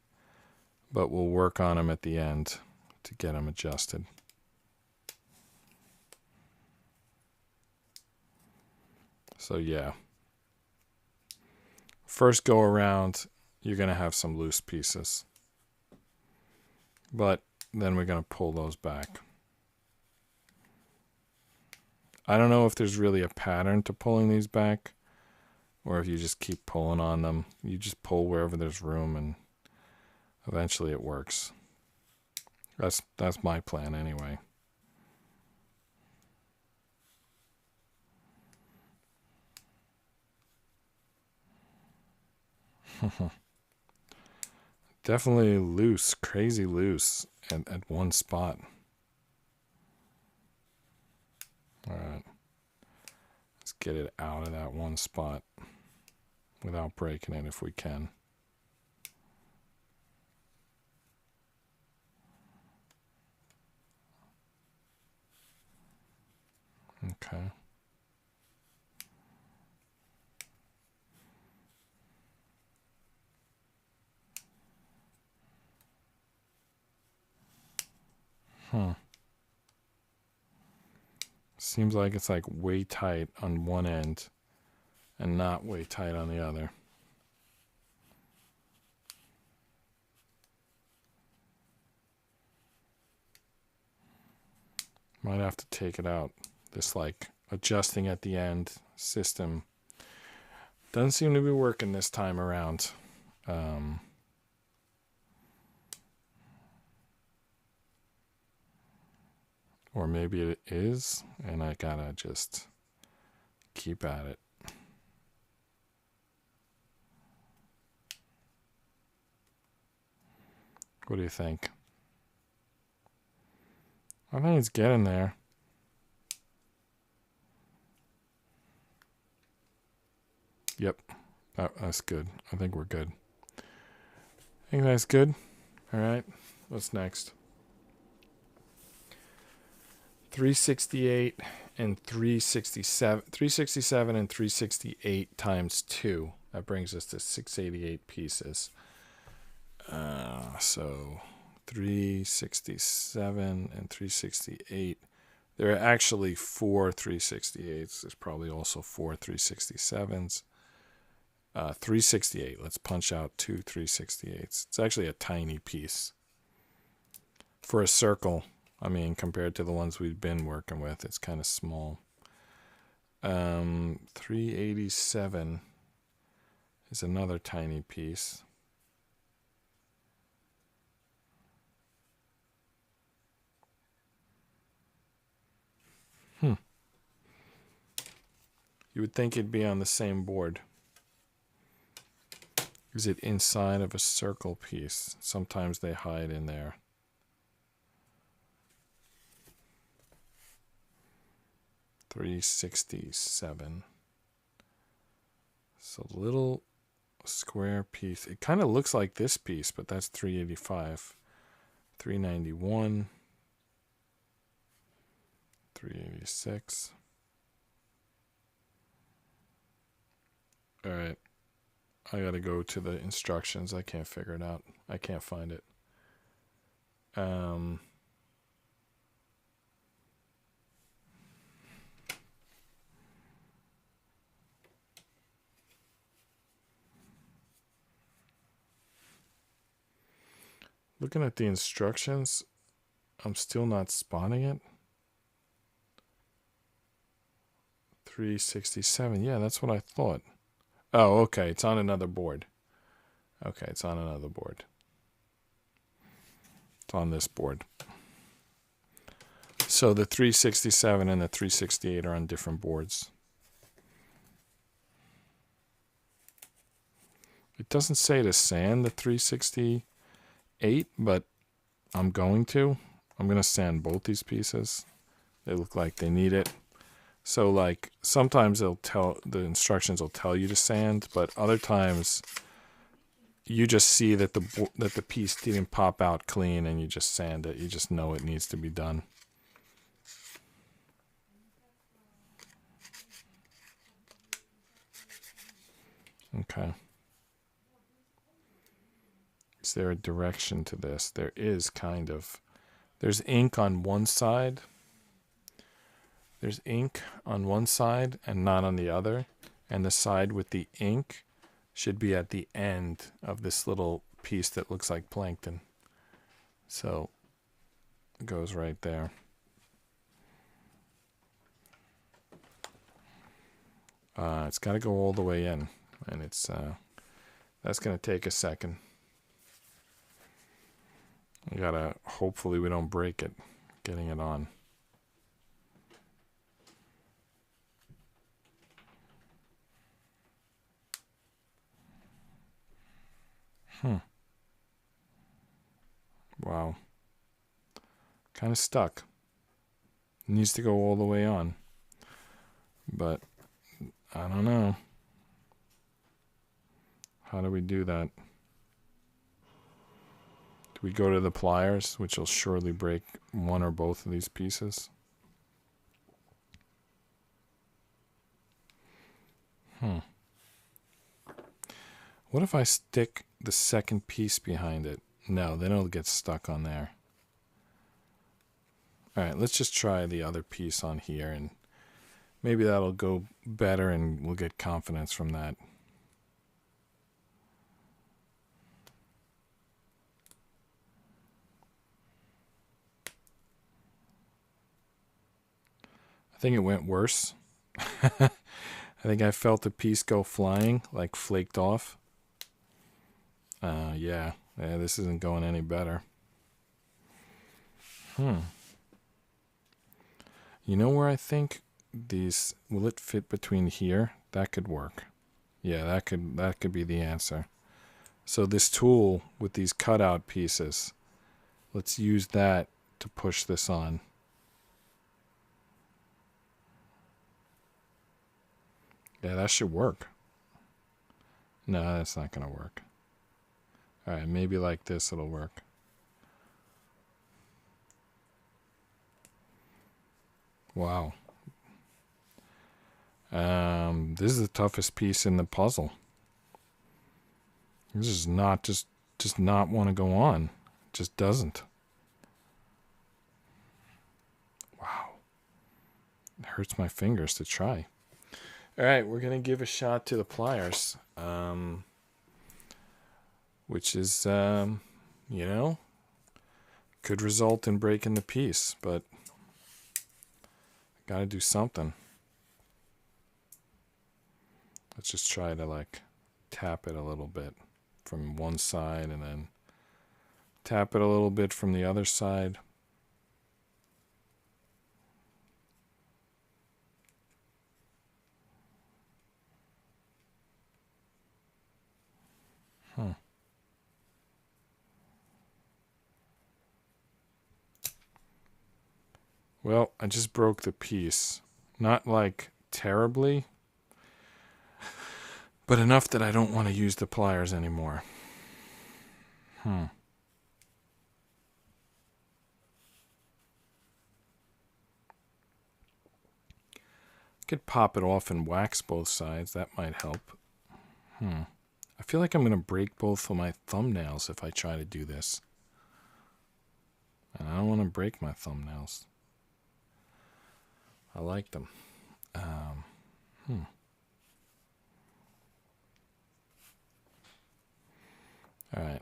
but we'll work on them at the end to get them adjusted. So yeah, first go around, you're going to have some loose pieces, but then we're going to pull those back. I don't know if there's really a pattern to pulling these back, or if you just keep pulling on them. You just pull wherever there's room, and eventually it works. That's my plan anyway. Definitely loose, crazy loose at one spot. All right. Let's get it out of that one spot without breaking it if we can. Okay. Seems like it's like way tight on one end and not way tight on the other. Might have to take it out. This like adjusting at the end system doesn't seem to be working this time around. Or maybe it is, and I gotta just keep at it. What do you think? I think it's getting there. Yep, that's good. I think we're good. I think that's good. All right, what's next? 368 and 367. 367 and 368 times 2. That brings us to 688 pieces. So 367 and 368. There are actually 4 368s. There's probably also 4 367s. 368. Let's punch out 2 368s. It's actually a tiny piece. For a circle, I mean, compared to the ones we've been working with, it's kind of small. 387 is another tiny piece. You would think it'd be on the same board. Is it inside of a circle piece? Sometimes they hide in there. $367. It's a little square piece. It kind of looks like this piece, but that's $385. $391. $386. All right. I got to go to the instructions. I can't figure it out. I can't find it. Looking at the instructions, I'm still not spotting it. 367. Yeah, that's what I thought. Oh, okay. It's on another board. Okay, it's on another board. It's on this board. So the 367 and the 368 are on different boards. It doesn't say to sand the 368, but I'm going to. I'm going to sand both these pieces. They look like they need it. So like sometimes the instructions will tell you to sand, but other times you just see that the piece didn't pop out clean and you just sand it. You just know it needs to be done. Okay. Is there a direction to this? There is kind of. There's ink on one side. There's ink on one side and not on the other. And the side with the ink should be at the end of this little piece that looks like plankton. So it goes right there. It's got to go all the way in. And it's that's going to take a second. We got to, hopefully we don't break it getting it on. Wow. Kind of stuck. It needs to go all the way on. But I don't know. How do we do that? Do we go to the pliers, which will surely break one or both of these pieces? What if I stick the second piece behind it? No, then it'll get stuck on there. Alright, let's just try the other piece on here, and maybe that'll go better and we'll get confidence from that. I think it went worse. I think I felt the piece go flying, like flaked off. Yeah, this isn't going any better. You know where I think these, will it fit between here? That could work. Yeah, that could be the answer. So this tool with these cutout pieces, let's use that to push this on. Yeah, that should work. No, that's not going to work. Alright, maybe like this it'll work. Wow. This is the toughest piece in the puzzle. This is not just not want to go on. It just doesn't. Wow. It hurts my fingers to try. Alright, we're going to give a shot to the pliers. Which is, you know, could result in breaking the piece, but got to do something. Let's just try to, like, tap it a little bit from one side and then tap it a little bit from the other side. Well, I just broke the piece. Not, like, terribly, but enough that I don't want to use the pliers anymore. I could pop it off and wax both sides. That might help. I feel like I'm going to break both of my thumbnails if I try to do this. And I don't want to break my thumbnails. I like them. Alright.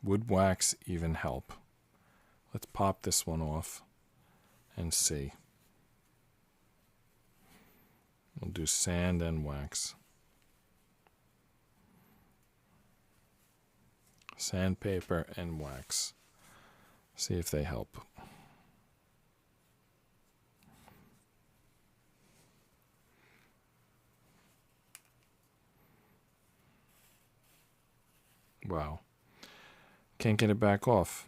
Would wax even help? Let's pop this one off and see. We'll do sand and wax. Sandpaper and wax. See if they help. Wow. Can't get it back off.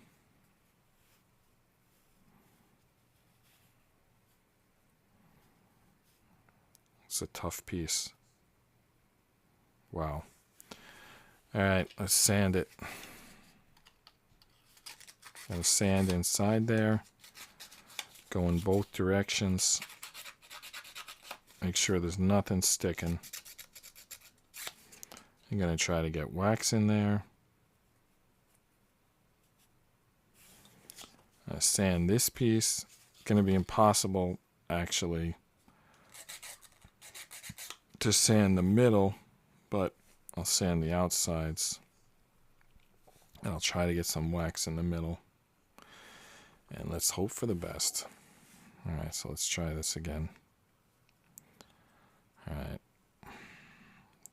It's a tough piece. Wow. Alright, let's sand it. Gonna sand inside there. Go in both directions. Make sure there's nothing sticking. I'm gonna try to get wax in there. Sand this piece. Gonna be impossible, actually, to sand the middle, but I'll sand the outsides. And I'll try to get some wax in the middle. And let's hope for the best. Alright, so let's try this again. Alright.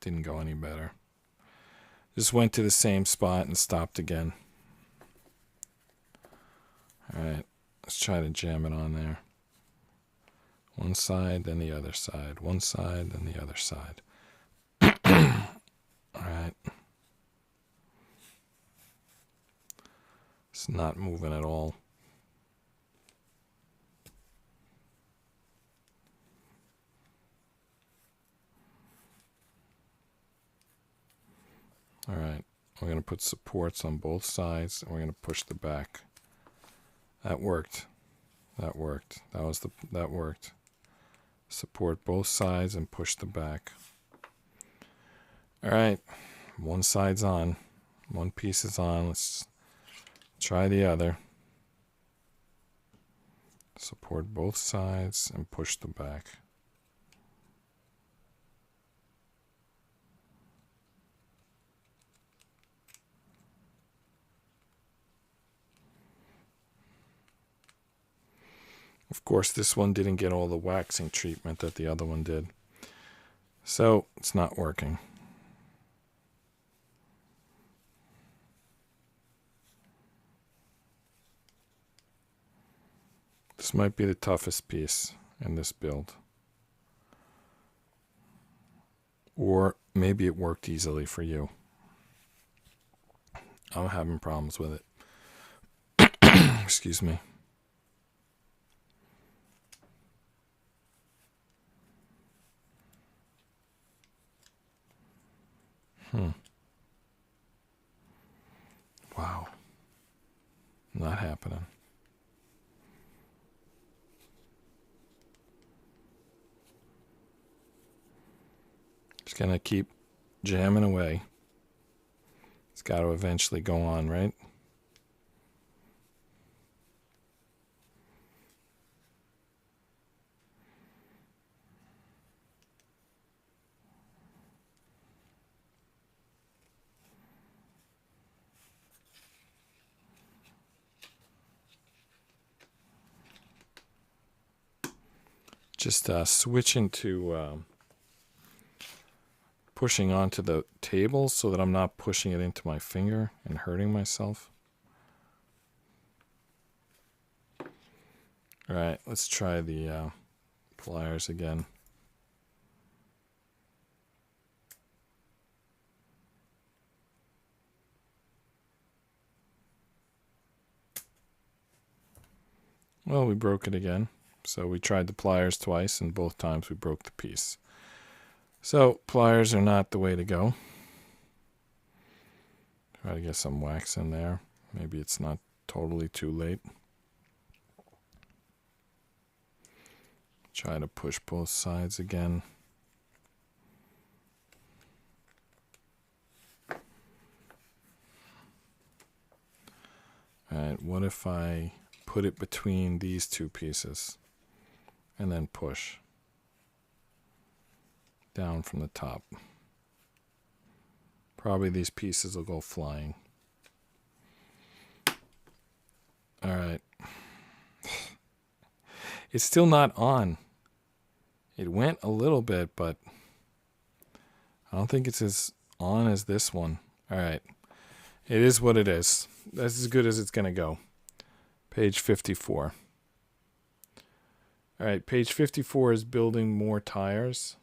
Didn't go any better. Just went to the same spot and stopped again. Alright, let's try to jam it on there. One side, then the other side. One side, then the other side. Alright. It's not moving at all. All right, we're going to put supports on both sides, and we're going to push the back. That worked. That worked. That worked. Support both sides and push the back. All right, one side's on. One piece is on. Let's try the other. Support both sides and push the back. Of course, this one didn't get all the waxing treatment that the other one did. So it's not working. This might be the toughest piece in this build. Or maybe it worked easily for you. I'm having problems with it. Excuse me. Wow. Not happening. Just gonna keep jamming away. It's got to eventually go on, right? Just switching to pushing onto the table so that I'm not pushing it into my finger and hurting myself. All right, let's try the pliers again. Well, we broke it again. So we tried the pliers twice, and both times we broke the piece. So pliers are not the way to go. Try to get some wax in there. Maybe it's not totally too late. Try to push both sides again. All right, what if I put it between these two pieces and then push down from the top? Probably these pieces will go flying. All right. It's still not on. It went a little bit, but I don't think it's as on as this one. All right. It is what it is. That's as good as it's going to go. Page 54. All right, page 54 is building more tires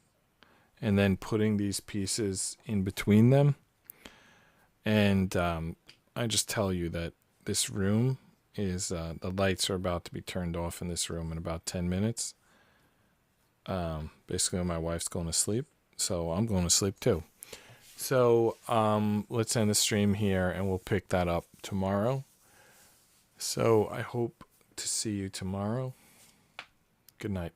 and then putting these pieces in between them. And I just tell you that this room is, the lights are about to be turned off in this room in about 10 minutes. Basically, my wife's going to sleep, so I'm going to sleep too. So let's end the stream here, and we'll pick that up tomorrow. So I hope to see you tomorrow. Good night.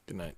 Good night.